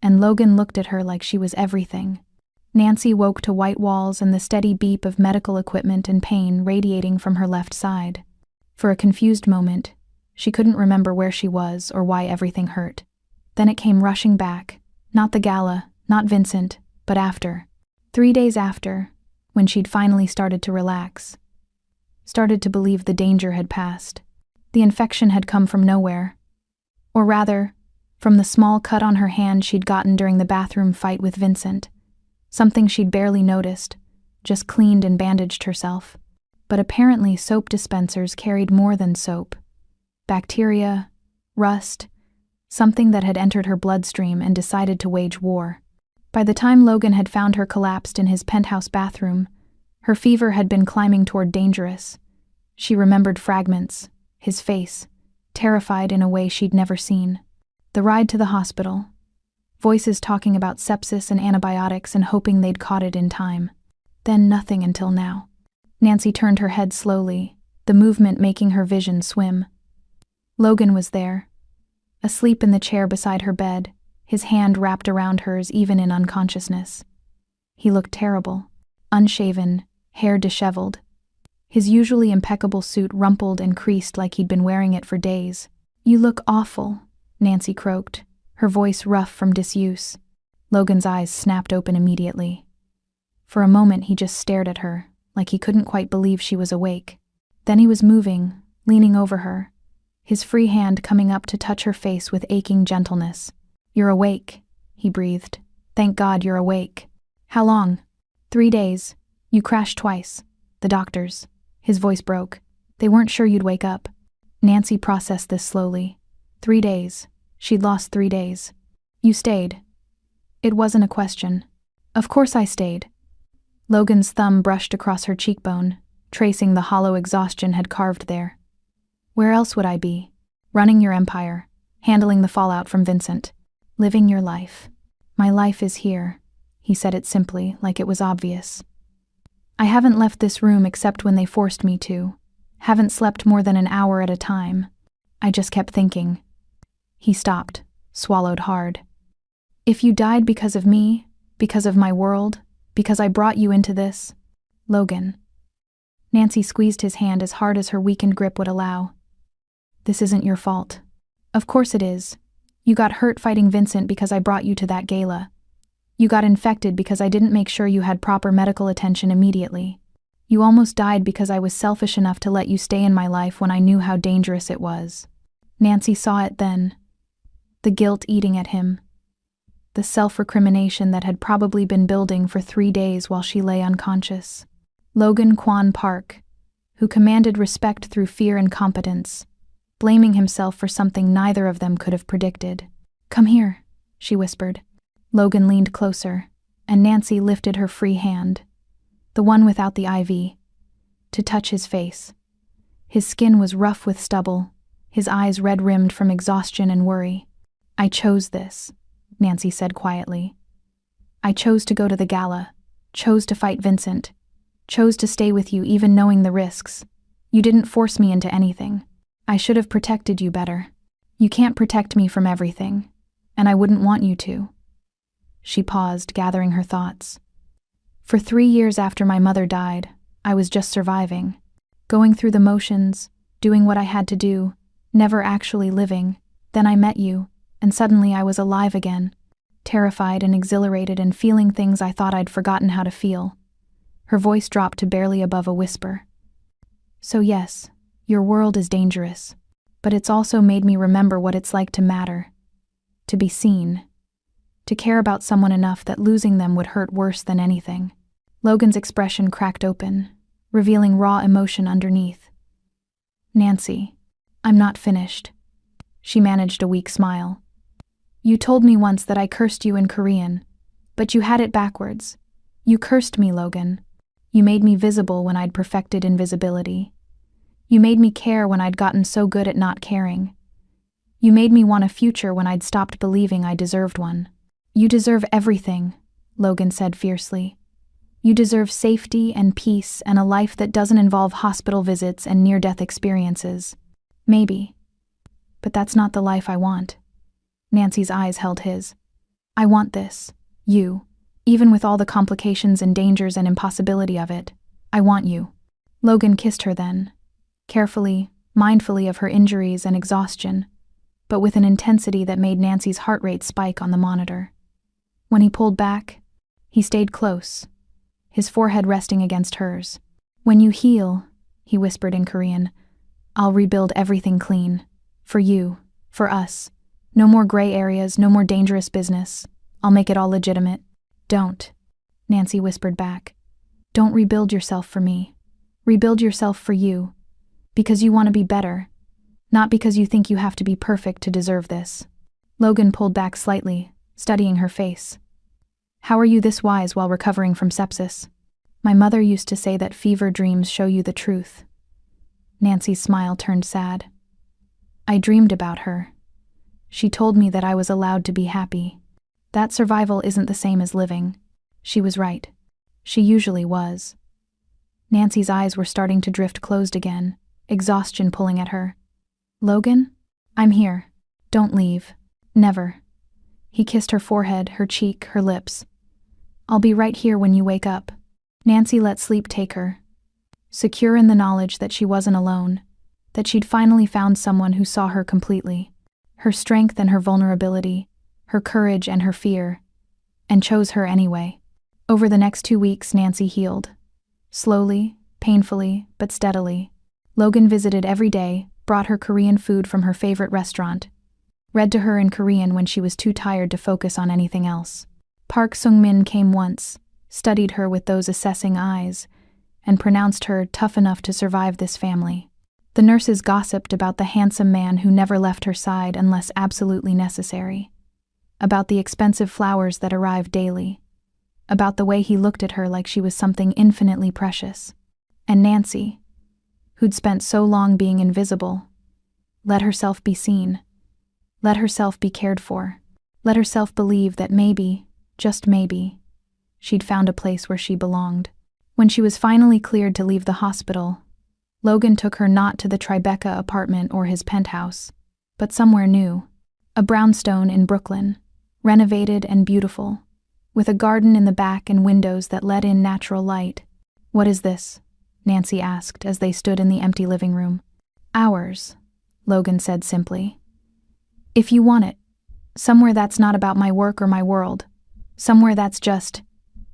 And Logan looked at her like she was everything. Nancy woke to white walls and the steady beep of medical equipment and pain radiating from her left side. For a confused moment, she couldn't remember where she was or why everything hurt. Then it came rushing back, not the gala, not Vincent, but after. 3 days after, when she'd finally started to relax. Started to believe the danger had passed. The infection had come from nowhere. Or rather, from the small cut on her hand she'd gotten during the bathroom fight with Vincent. Something she'd barely noticed, just cleaned and bandaged herself. But apparently soap dispensers carried more than soap. Bacteria, rust, something that had entered her bloodstream and decided to wage war. By the time Logan had found her collapsed in his penthouse bathroom, her fever had been climbing toward dangerous. She remembered fragments, his face, terrified in a way she'd never seen. The ride to the hospital. Voices talking about sepsis and antibiotics and hoping they'd caught it in time. Then nothing until now. Nancy turned her head slowly, the movement making her vision swim. Logan was there, asleep in the chair beside her bed, his hand wrapped around hers even in unconsciousness. He looked terrible, unshaven, hair disheveled. His usually impeccable suit rumpled and creased like he'd been wearing it for days. "You look awful," Nancy croaked, her voice rough from disuse. Logan's eyes snapped open immediately. For a moment he just stared at her, like he couldn't quite believe she was awake. Then he was moving, leaning over her, his free hand coming up to touch her face with aching gentleness. "You're awake," he breathed. "Thank God you're awake." "How long?" 3 days. You crashed twice. The doctors." His voice broke. "They weren't sure you'd wake up." Nancy processed this slowly. 3 days. She'd lost 3 days. "You stayed." It wasn't a question. "Of course I stayed." Logan's thumb brushed across her cheekbone, tracing the hollow exhaustion had carved there. "Where else would I be? Running your empire, handling the fallout from Vincent, living your life." "My life is here," he said it simply, like it was obvious. "I haven't left this room except when they forced me to. Haven't slept more than an hour at a time. I just kept thinking." He stopped, swallowed hard. "If you died because of me, because of my world, because I brought you into this, Logan." Nancy squeezed his hand as hard as her weakened grip would allow. "This isn't your fault." "Of course it is. You got hurt fighting Vincent because I brought you to that gala. You got infected because I didn't make sure you had proper medical attention immediately. You almost died because I was selfish enough to let you stay in my life when I knew how dangerous it was." Nancy saw it then. The guilt eating at him. The self-recrimination that had probably been building for 3 days while she lay unconscious. Logan Quan Park, who commanded respect through fear and competence, blaming himself for something neither of them could have predicted. "Come here," she whispered. Logan leaned closer, and Nancy lifted her free hand, the one without the IV, to touch his face. His skin was rough with stubble, his eyes red-rimmed from exhaustion and worry. "I chose this," Nancy said quietly. "I chose to go to the gala, chose to fight Vincent, chose to stay with you even knowing the risks. You didn't force me into anything. I should have protected you better. You can't protect me from everything, and I wouldn't want you to." She paused, gathering her thoughts. "For 3 years after my mother died, I was just surviving, going through the motions, doing what I had to do, never actually living. Then I met you, and suddenly I was alive again, terrified and exhilarated and feeling things I thought I'd forgotten how to feel." Her voice dropped to barely above a whisper. "So yes, your world is dangerous, but it's also made me remember what it's like to matter, to be seen, to care about someone enough that losing them would hurt worse than anything." Logan's expression cracked open, revealing raw emotion underneath. "Nancy, I'm not finished." She managed a weak smile. "You told me once that I cursed you in Korean, but you had it backwards. You cursed me, Logan. You made me visible when I'd perfected invisibility. You made me care when I'd gotten so good at not caring. You made me want a future when I'd stopped believing I deserved one. You deserve everything," Logan said fiercely. "You deserve safety and peace and a life that doesn't involve hospital visits and near-death experiences. Maybe. But that's not the life I want." Nancy's eyes held his. "I want this. You. Even with all the complications and dangers and impossibility of it. I want you." Logan kissed her then, carefully, mindfully of her injuries and exhaustion, but with an intensity that made Nancy's heart rate spike on the monitor. When he pulled back, he stayed close, his forehead resting against hers. "When you heal," he whispered in Korean, "I'll rebuild everything clean. For you, for us. No more gray areas, no more dangerous business. I'll make it all legitimate." "Don't," Nancy whispered back. "Don't rebuild yourself for me. Rebuild yourself for you. Because you want to be better. Not because you think you have to be perfect to deserve this." Logan pulled back slightly, studying her face. "How are you this wise while recovering from sepsis?" "My mother used to say that fever dreams show you the truth." Nancy's smile turned sad. "I dreamed about her. She told me that I was allowed to be happy. That survival isn't the same as living." She was right. She usually was. Nancy's eyes were starting to drift closed again, exhaustion pulling at her. "Logan? I'm here. Don't leave. Never." He kissed her forehead, her cheek, her lips. "I'll be right here when you wake up." Nancy let sleep take her, secure in the knowledge that she wasn't alone, that she'd finally found someone who saw her completely, her strength and her vulnerability, her courage and her fear, and chose her anyway. Over the next 2 weeks, Nancy healed. Slowly, painfully, but steadily. Logan visited every day, brought her Korean food from her favorite restaurant, read to her in Korean when she was too tired to focus on anything else. Park Sung-min came once, studied her with those assessing eyes, and pronounced her tough enough to survive this family. The nurses gossiped about the handsome man who never left her side unless absolutely necessary, about the expensive flowers that arrived daily, about the way he looked at her like she was something infinitely precious. And Nancy, who'd spent so long being invisible, let herself be seen, let herself be cared for, let herself believe that maybe, just maybe, she'd found a place where she belonged. When she was finally cleared to leave the hospital, Logan took her not to the Tribeca apartment or his penthouse, but somewhere new, a brownstone in Brooklyn, renovated and beautiful, with a garden in the back and windows that let in natural light. "What is this?" Nancy asked as they stood in the empty living room. "Ours," Logan said simply. "If you want it. Somewhere that's not about my work or my world. Somewhere that's just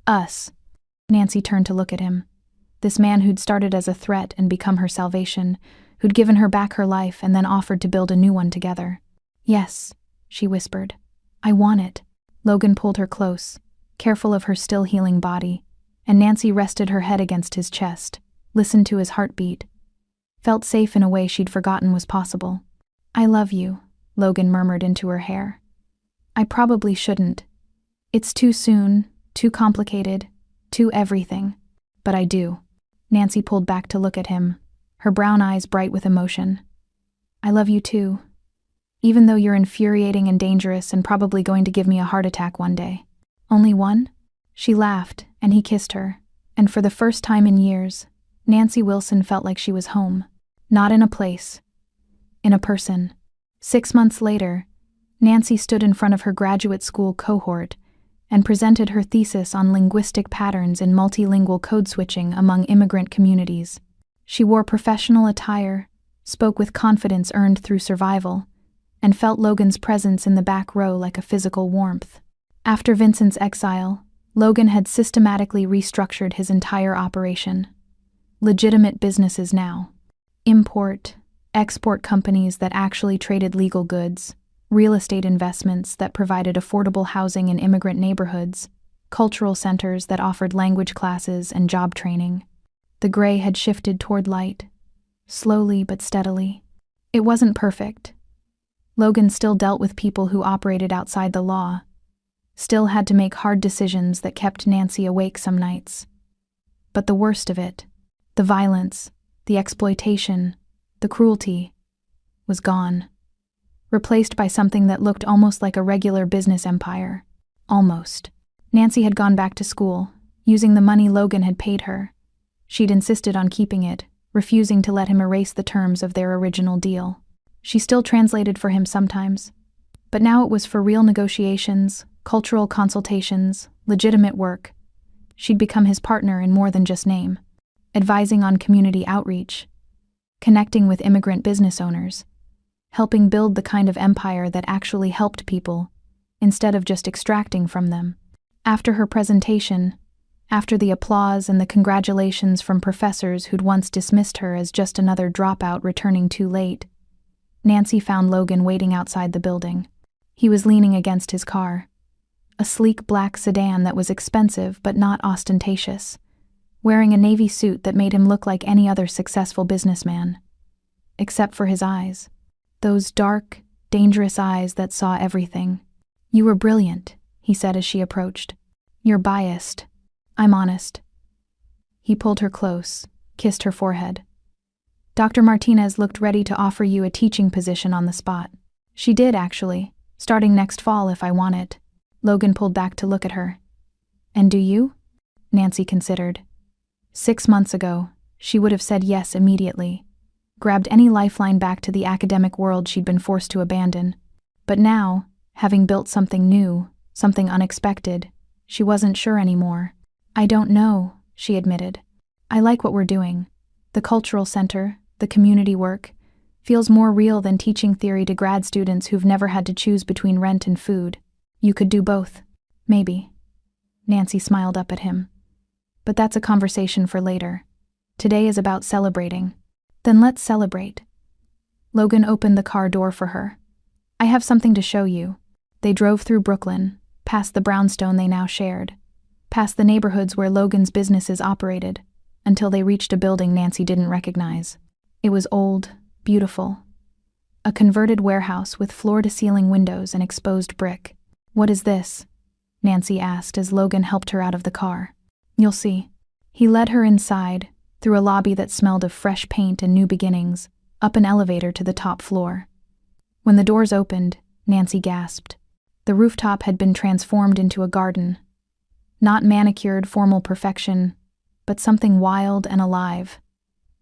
us." Nancy turned to look at him. This man who'd started as a threat and become her salvation, who'd given her back her life and then offered to build a new one together. "Yes," she whispered. "I want it." Logan pulled her close, careful of her still healing body, and Nancy rested her head against his chest, listened to his heartbeat, felt safe in a way she'd forgotten was possible. "I love you," Logan murmured into her hair. "I probably shouldn't. It's too soon, too complicated, too everything. But I do." Nancy pulled back to look at him, her brown eyes bright with emotion. "I love you too. Even though you're infuriating and dangerous and probably going to give me a heart attack one day." "Only one?" She laughed, and he kissed her, and for the first time in years, Nancy Wilson felt like she was home. Not in a place. In a person. 6 months later, Nancy stood in front of her graduate school cohort and presented her thesis on linguistic patterns in multilingual code switching among immigrant communities. She wore professional attire, spoke with confidence earned through survival, and felt Logan's presence in the back row like a physical warmth. After Vincent's exile, Logan had systematically restructured his entire operation. Legitimate businesses now. Import, export companies that actually traded legal goods, real estate investments that provided affordable housing in immigrant neighborhoods, cultural centers that offered language classes and job training. The gray had shifted toward light, slowly but steadily. It wasn't perfect. Logan still dealt with people who operated outside the law, still had to make hard decisions that kept Nancy awake some nights. But the worst of it, the violence, the exploitation, the cruelty, was gone. Replaced by something that looked almost like a regular business empire. Almost. Nancy had gone back to school, using the money Logan had paid her. She'd insisted on keeping it, refusing to let him erase the terms of their original deal. She still translated for him sometimes, but now it was for real negotiations, cultural consultations, legitimate work. She'd become his partner in more than just name, advising on community outreach, connecting with immigrant business owners, helping build the kind of empire that actually helped people, instead of just extracting from them. After her presentation, after the applause and the congratulations from professors who'd once dismissed her as just another dropout returning too late, Nancy found Logan waiting outside the building. He was leaning against his car, a sleek black sedan that was expensive but not ostentatious, wearing a navy suit that made him look like any other successful businessman. Except for his eyes. Those dark, dangerous eyes that saw everything. "You were brilliant," he said as she approached. "You're biased. I'm honest." He pulled her close, kissed her forehead. "Dr. Martinez looked ready to offer you a teaching position on the spot. She did, actually, starting next fall if I want it." Logan pulled back to look at her. "And do you?" Nancy considered. 6 months ago, she would have said yes immediately, grabbed any lifeline back to the academic world she'd been forced to abandon. But now, having built something new, something unexpected, she wasn't sure anymore. I don't know, she admitted. I like what we're doing. The cultural center, the community work, feels more real than teaching theory to grad students who've never had to choose between rent and food. You could do both. Maybe. Nancy smiled up at him. But that's a conversation for later. Today is about celebrating. Then let's celebrate. Logan opened the car door for her. I have something to show you. They drove through Brooklyn, past the brownstone they now shared, past the neighborhoods where Logan's businesses operated, until they reached a building Nancy didn't recognize. It was old, beautiful. A converted warehouse with floor-to-ceiling windows and exposed brick. What is this? Nancy asked as Logan helped her out of the car. You'll see. He led her inside, through a lobby that smelled of fresh paint and new beginnings, up an elevator to the top floor. When the doors opened, Nancy gasped. The rooftop had been transformed into a garden. Not manicured formal perfection, but something wild and alive.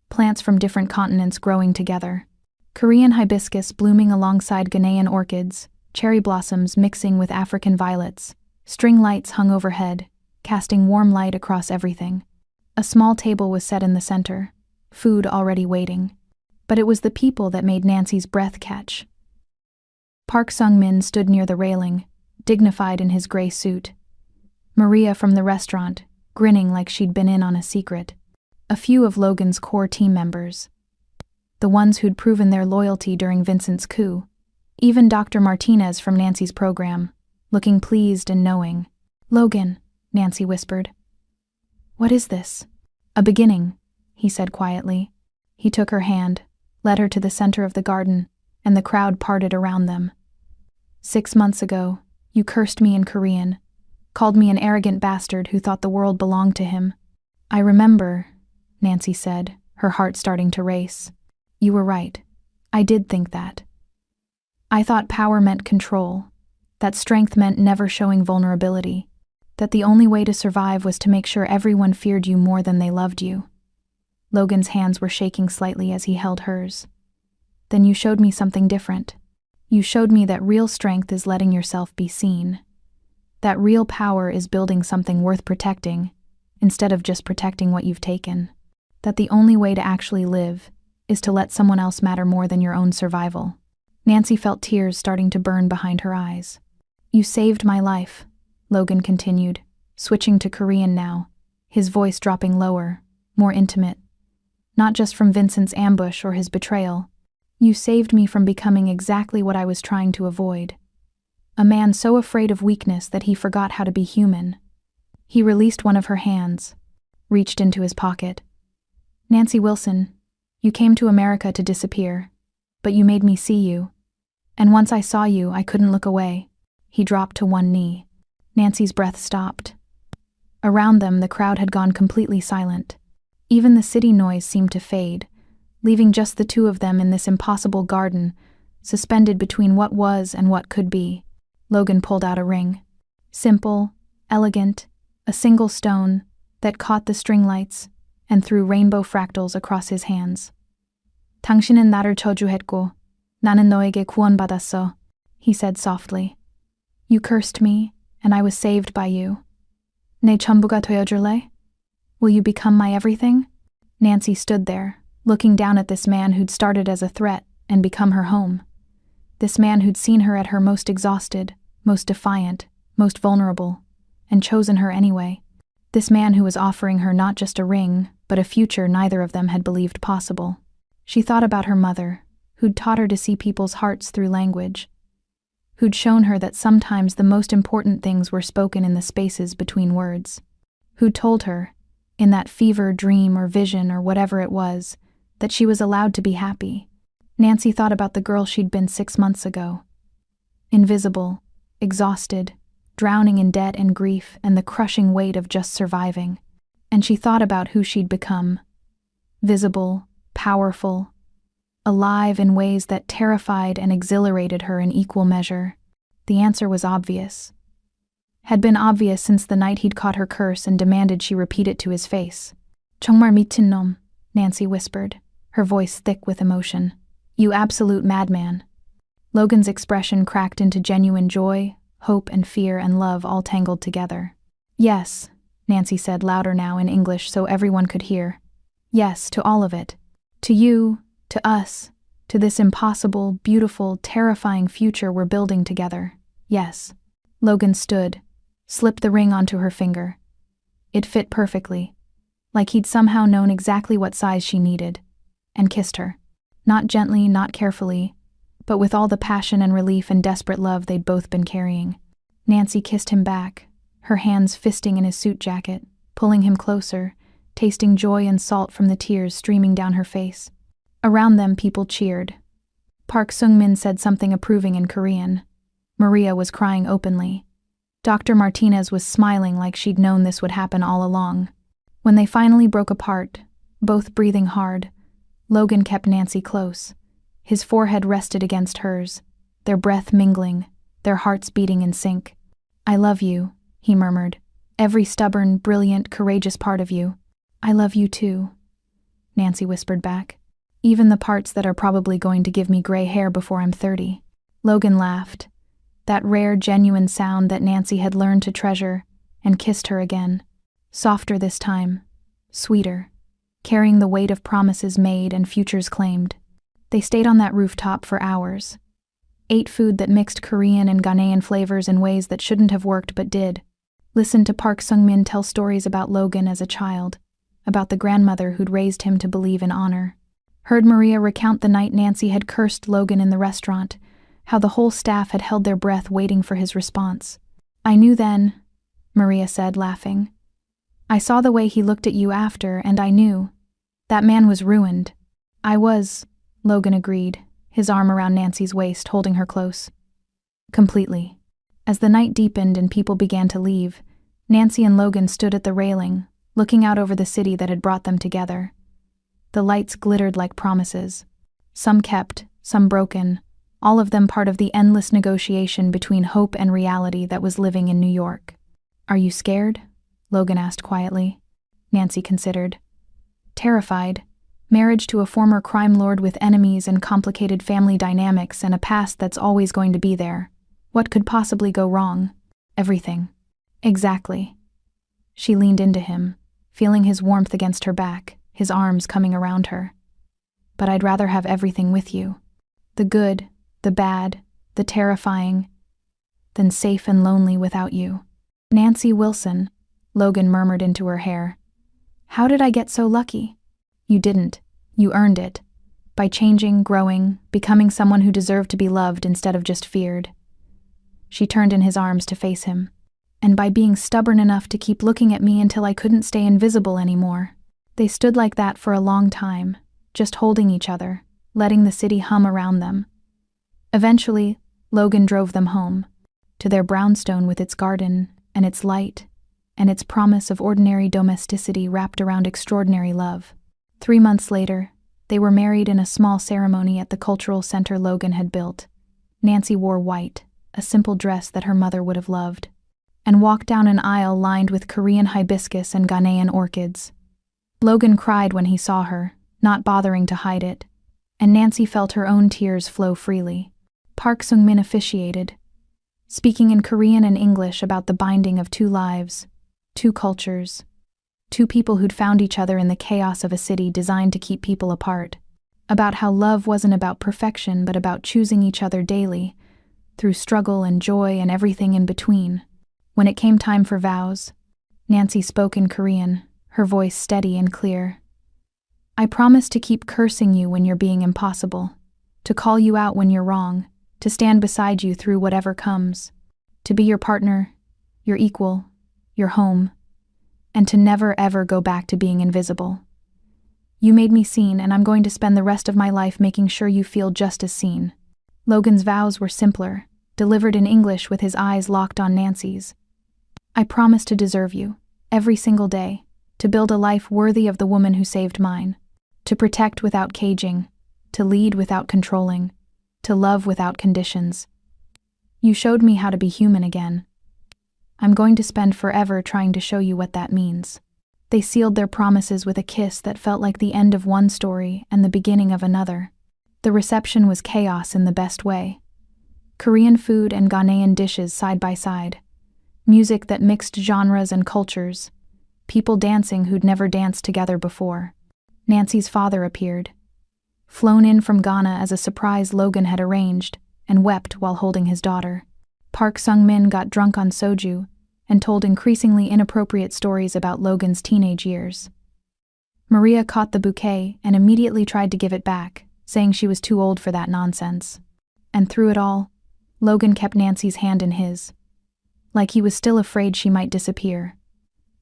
Plants from different continents growing together. Korean hibiscus blooming alongside Ghanaian orchids, cherry blossoms mixing with African violets. String lights hung overhead, casting warm light across everything. A small table was set in the center, food already waiting. But it was the people that made Nancy's breath catch. Park Sung-min stood near the railing, dignified in his gray suit. Maria from the restaurant, grinning like she'd been in on a secret. A few of Logan's core team members. The ones who'd proven their loyalty during Vincent's coup. Even Dr. Martinez from Nancy's program, looking pleased and knowing. Logan, Nancy whispered. What is this? A beginning, he said quietly. He took her hand, led her to the center of the garden, and the crowd parted around them. 6 months ago, you cursed me in Korean, called me an arrogant bastard who thought the world belonged to him. I remember, Nancy said, her heart starting to race. You were right. I did think that. I thought power meant control, that strength meant never showing vulnerability, that the only way to survive was to make sure everyone feared you more than they loved you. Logan's hands were shaking slightly as he held hers. Then you showed me something different. You showed me that real strength is letting yourself be seen. That real power is building something worth protecting, instead of just protecting what you've taken. That the only way to actually live is to let someone else matter more than your own survival. Nancy felt tears starting to burn behind her eyes. You saved my life, Logan continued, switching to Korean now, his voice dropping lower, more intimate. Not just from Vincent's ambush or his betrayal. You saved me from becoming exactly what I was trying to avoid. A man so afraid of weakness that he forgot how to be human. He released one of her hands, reached into his pocket. Nancy Wilson, you came to America to disappear, but you made me see you. And once I saw you, I couldn't look away. He dropped to one knee. Nancy's breath stopped. Around them, the crowd had gone completely silent. Even the city noise seemed to fade, leaving just the two of them in this impossible garden, suspended between what was and what could be. Logan pulled out a ring. Simple, elegant, a single stone that caught the string lights and threw rainbow fractals across his hands. 당신은 나를 저주했고, 나는 너에게 구원받았어, he said softly. You cursed me, and I was saved by you. 내 전부가 되어줄래? Will you become my everything? Nancy stood there, looking down at this man who'd started as a threat and become her home. This man who'd seen her at her most exhausted, most defiant, most vulnerable, and chosen her anyway. This man who was offering her not just a ring, but a future neither of them had believed possible. She thought about her mother, who'd taught her to see people's hearts through language, who'd shown her that sometimes the most important things were spoken in the spaces between words, who'd told her, in that fever, dream, or vision, or whatever it was, that she was allowed to be happy. Nancy thought about the girl she'd been 6 months ago. Invisible, exhausted, drowning in debt and grief and the crushing weight of just surviving. And she thought about who she'd become. Visible, powerful, alive in ways that terrified and exhilarated her in equal measure. The answer was obvious. had been obvious since the night he'd caught her curse and demanded she repeat it to his face. "정말 미친 놈," Nancy whispered, her voice thick with emotion. "You absolute madman." Logan's expression cracked into genuine joy, hope and fear and love all tangled together. "Yes," Nancy said louder now in English so everyone could hear. "Yes, to all of it. To you, to us, to this impossible, beautiful, terrifying future we're building together. Yes." Logan stood, slipped the ring onto her finger. It fit perfectly, like he'd somehow known exactly what size she needed, and kissed her. Not gently, not carefully, but with all the passion and relief and desperate love they'd both been carrying. Nancy kissed him back, her hands fisting in his suit jacket, pulling him closer, tasting joy and salt from the tears streaming down her face. Around them, people cheered. Park Sung-min said something approving in Korean. Maria was crying openly. Dr. Martinez was smiling like she'd known this would happen all along. When they finally broke apart, both breathing hard, Logan kept Nancy close. His forehead rested against hers, their breath mingling, their hearts beating in sync. "I love you," he murmured. "Every stubborn, brilliant, courageous part of you." "I love you too," Nancy whispered back. "Even the parts that are probably going to give me gray hair before I'm 30. Logan laughed, that rare, genuine sound that Nancy had learned to treasure, and kissed her again. Softer this time, sweeter, carrying the weight of promises made and futures claimed. They stayed on that rooftop for hours. Ate food that mixed Korean and Ghanaian flavors in ways that shouldn't have worked but did. Listened to Park Sung-min tell stories about Logan as a child, about the grandmother who'd raised him to believe in honor. Heard Maria recount the night Nancy had cursed Logan in the restaurant, how the whole staff had held their breath waiting for his response. "I knew then," Maria said, laughing. "I saw the way he looked at you after, and I knew. That man was ruined." "I was," Logan agreed, his arm around Nancy's waist, holding her close. "Completely." As the night deepened and people began to leave, Nancy and Logan stood at the railing, looking out over the city that had brought them together. The lights glittered like promises. Some kept, some broken, all of them part of the endless negotiation between hope and reality that was living in New York. "Are you scared?" Logan asked quietly. Nancy considered. "Terrified. Marriage to a former crime lord with enemies and complicated family dynamics and a past that's always going to be there. What could possibly go wrong? Everything." "Exactly." She leaned into him, feeling his warmth against her back, his arms coming around her. "But I'd rather have everything with you. The good, the bad, the terrifying, than safe and lonely without you." "Nancy Wilson," Logan murmured into her hair. "How did I get so lucky?" "You didn't. You earned it. By changing, growing, becoming someone who deserved to be loved instead of just feared." She turned in his arms to face him. "And by being stubborn enough to keep looking at me until I couldn't stay invisible anymore." They stood like that for a long time, just holding each other, letting the city hum around them. Eventually, Logan drove them home, to their brownstone with its garden and its light, and its promise of ordinary domesticity wrapped around extraordinary love. 3 months later, they were married in a small ceremony at the cultural center Logan had built. Nancy wore white, a simple dress that her mother would have loved, and walked down an aisle lined with Korean hibiscus and Ghanaian orchids. Logan cried when he saw her, not bothering to hide it, and Nancy felt her own tears flow freely. Park Sung-min officiated, speaking in Korean and English about the binding of 2 lives, 2 cultures, 2 people who'd found each other in the chaos of a city designed to keep people apart, about how love wasn't about perfection but about choosing each other daily, through struggle and joy and everything in between. When it came time for vows, Nancy spoke in Korean, her voice steady and clear. "I promise to keep cursing you when you're being impossible, to call you out when you're wrong, to stand beside you through whatever comes, to be your partner, your equal, your home, and to never ever go back to being invisible. You made me seen, and I'm going to spend the rest of my life making sure you feel just as seen." Logan's vows were simpler, delivered in English with his eyes locked on Nancy's. "I promise to deserve you, every single day, to build a life worthy of the woman who saved mine, to protect without caging, to lead without controlling, to love without conditions. You showed me how to be human again. I'm going to spend forever trying to show you what that means." They sealed their promises with a kiss that felt like the end of one story and the beginning of another. The reception was chaos in the best way. Korean food and Ghanaian dishes side by side. Music that mixed genres and cultures. People dancing who'd never danced together before. Nancy's father appeared. Flown in from Ghana as a surprise Logan had arranged, and wept while holding his daughter. Park Sung-min got drunk on soju and told increasingly inappropriate stories about Logan's teenage years. Maria caught the bouquet and immediately tried to give it back, saying she was too old for that nonsense. And through it all, Logan kept Nancy's hand in his. Like he was still afraid she might disappear.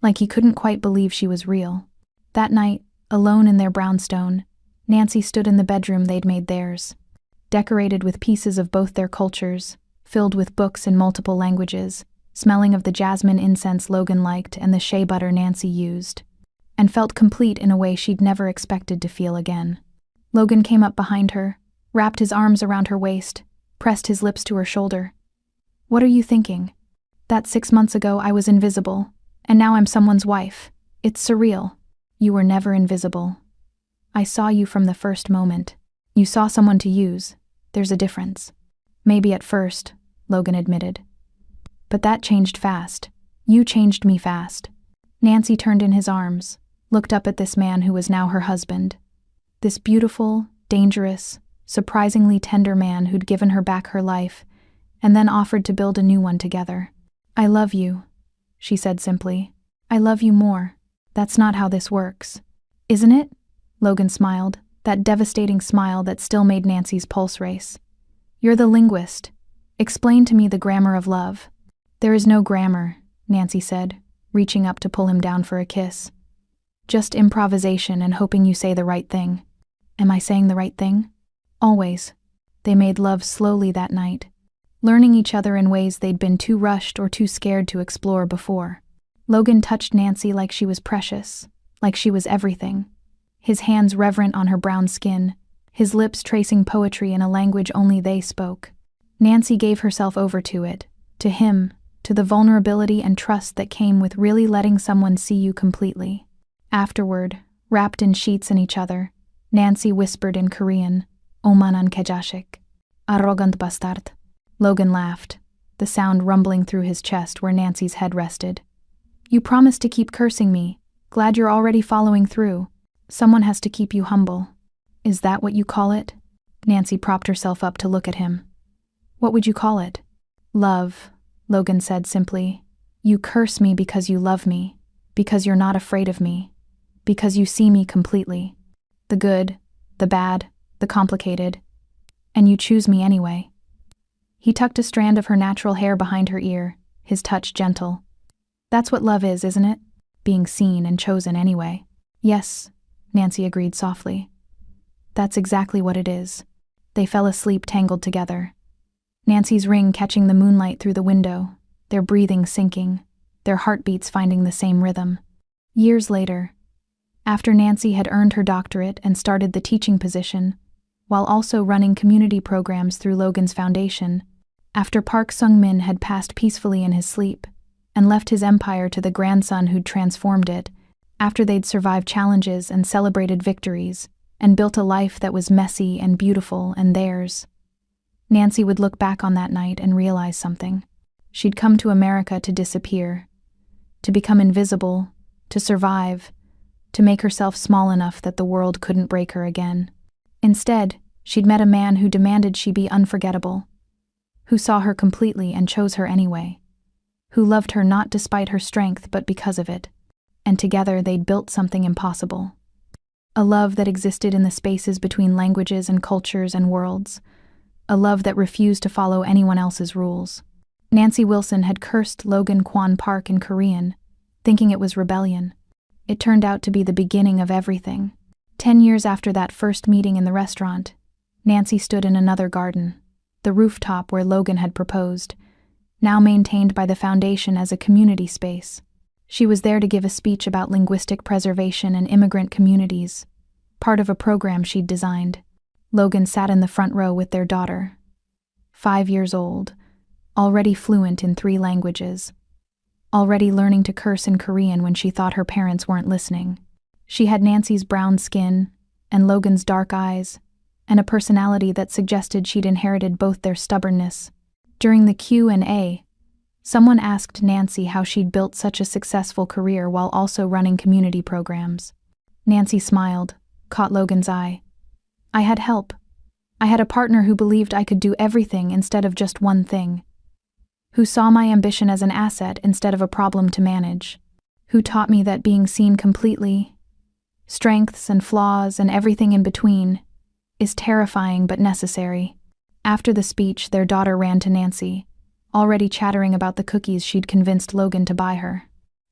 Like he couldn't quite believe she was real. That night, alone in their brownstone, Nancy stood in the bedroom they'd made theirs. Decorated with pieces of both their cultures, filled with books in multiple languages, smelling of the jasmine incense Logan liked and the shea butter Nancy used, and felt complete in a way she'd never expected to feel again. Logan came up behind her, wrapped his arms around her waist, pressed his lips to her shoulder. "What are you thinking? That 6 months ago I was invisible, and now I'm someone's wife. It's surreal. You were never invisible. I saw you from the first moment. You saw someone to use. There's a difference." "Maybe at first," Logan admitted. "But that changed fast. You changed me fast." Nancy turned in his arms, looked up at this man who was now her husband. This beautiful, dangerous, surprisingly tender man who'd given her back her life, and then offered to build a new one together. "I love you," she said simply. "I love you more. That's not how this works." "Isn't it?" Logan smiled, that devastating smile that still made Nancy's pulse race. "You're the linguist. Explain to me the grammar of love." "There is no grammar," Nancy said, reaching up to pull him down for a kiss. "Just improvisation and hoping you say the right thing." "Am I saying the right thing?" "Always." They made love slowly that night, learning each other in ways they'd been too rushed or too scared to explore before. Logan touched Nancy like she was precious, like she was everything. His hands reverent on her brown skin, his lips tracing poetry in a language only they spoke. Nancy gave herself over to it, to him, to the vulnerability and trust that came with really letting someone see you completely. Afterward, wrapped in sheets in each other, Nancy whispered in Korean, "Oman an kejashik. Arrogant bastard." Logan laughed, the sound rumbling through his chest where Nancy's head rested. "You promised to keep cursing me. Glad you're already following through. Someone has to keep you humble." "Is that what you call it?" Nancy propped herself up to look at him. "What would you call it?" "Love," Logan said simply. "You curse me because you love me, because you're not afraid of me, because you see me completely. The good, the bad, the complicated. And you choose me anyway." He tucked a strand of her natural hair behind her ear, his touch gentle. "That's what love is, isn't it? Being seen and chosen anyway." "Yes," Nancy agreed softly. "That's exactly what it is." They fell asleep tangled together. Nancy's ring catching the moonlight through the window, their breathing syncing, their heartbeats finding the same rhythm. Years later, after Nancy had earned her doctorate and started the teaching position, while also running community programs through Logan's foundation, after Park Sung-min had passed peacefully in his sleep and left his empire to the grandson who'd transformed it, after they'd survived challenges and celebrated victories and built a life that was messy and beautiful and theirs, Nancy would look back on that night and realize something. She'd come to America to disappear, to become invisible, to survive, to make herself small enough that the world couldn't break her again. Instead, she'd met a man who demanded she be unforgettable, who saw her completely and chose her anyway, who loved her not despite her strength but because of it, and together they'd built something impossible. A love that existed in the spaces between languages and cultures and worlds, a love that refused to follow anyone else's rules. Nancy Wilson had cursed Logan Kwan Park in Korean, thinking it was rebellion. It turned out to be the beginning of everything. 10 years after that first meeting in the restaurant, Nancy stood in another garden, the rooftop where Logan had proposed, now maintained by the foundation as a community space. She was there to give a speech about linguistic preservation and immigrant communities, part of a program she'd designed. Logan sat in the front row with their daughter, 5 years old, already fluent in 3 languages. already learning to curse in Korean when she thought her parents weren't listening. She had Nancy's brown skin and Logan's dark eyes, and a personality that suggested she'd inherited both their stubbornness. During the Q&A, someone asked Nancy how she'd built such a successful career while also running community programs. Nancy smiled, caught Logan's eye. "I had help. I had a partner who believed I could do everything instead of just one thing. Who saw my ambition as an asset instead of a problem to manage. Who taught me that being seen completely, strengths and flaws and everything in between, is terrifying but necessary." After the speech, their daughter ran to Nancy, already chattering about the cookies she'd convinced Logan to buy her.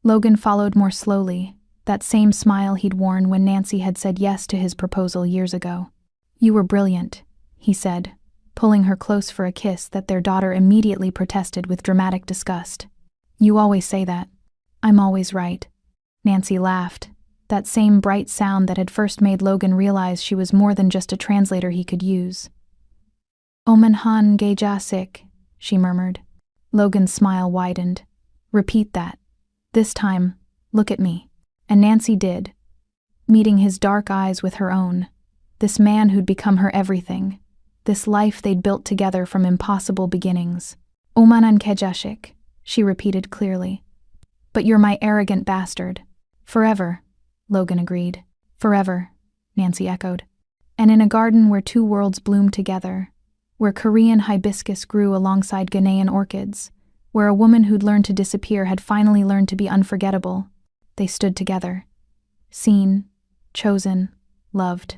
Logan followed more slowly, that same smile he'd worn when Nancy had said yes to his proposal years ago. "You were brilliant," he said, pulling her close for a kiss that their daughter immediately protested with dramatic disgust. "You always say that. I'm always right." Nancy laughed, that same bright sound that had first made Logan realize she was more than just a translator he could use. "Omanhan gejasik," she murmured. Logan's smile widened. "Repeat that. This time, look at me." And Nancy did, meeting his dark eyes with her own. This man who'd become her everything. This life they'd built together from impossible beginnings. "Omanan kejashik," she repeated clearly. "But you're my arrogant bastard." "Forever," Logan agreed. "Forever," Nancy echoed. And in a garden where two worlds bloomed together, where Korean hibiscus grew alongside Ghanaian orchids, where a woman who'd learned to disappear had finally learned to be unforgettable, they stood together. Seen, chosen, loved.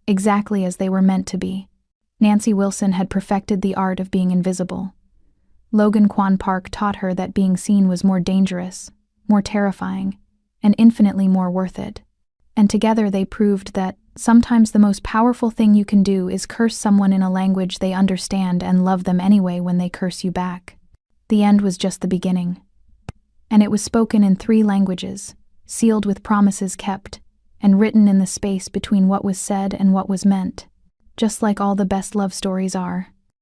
Exactly as they were meant to be. Nancy Wilson had perfected the art of being invisible. Logan Kwan Park taught her that being seen was more dangerous, more terrifying, and infinitely more worth it. And together they proved that sometimes the most powerful thing you can do is curse someone in a language they understand and love them anyway when they curse you back. The end was just the beginning. And it was spoken in 3 languages, sealed with promises kept, and written in the space between what was said and what was meant. Just like all the best love stories are.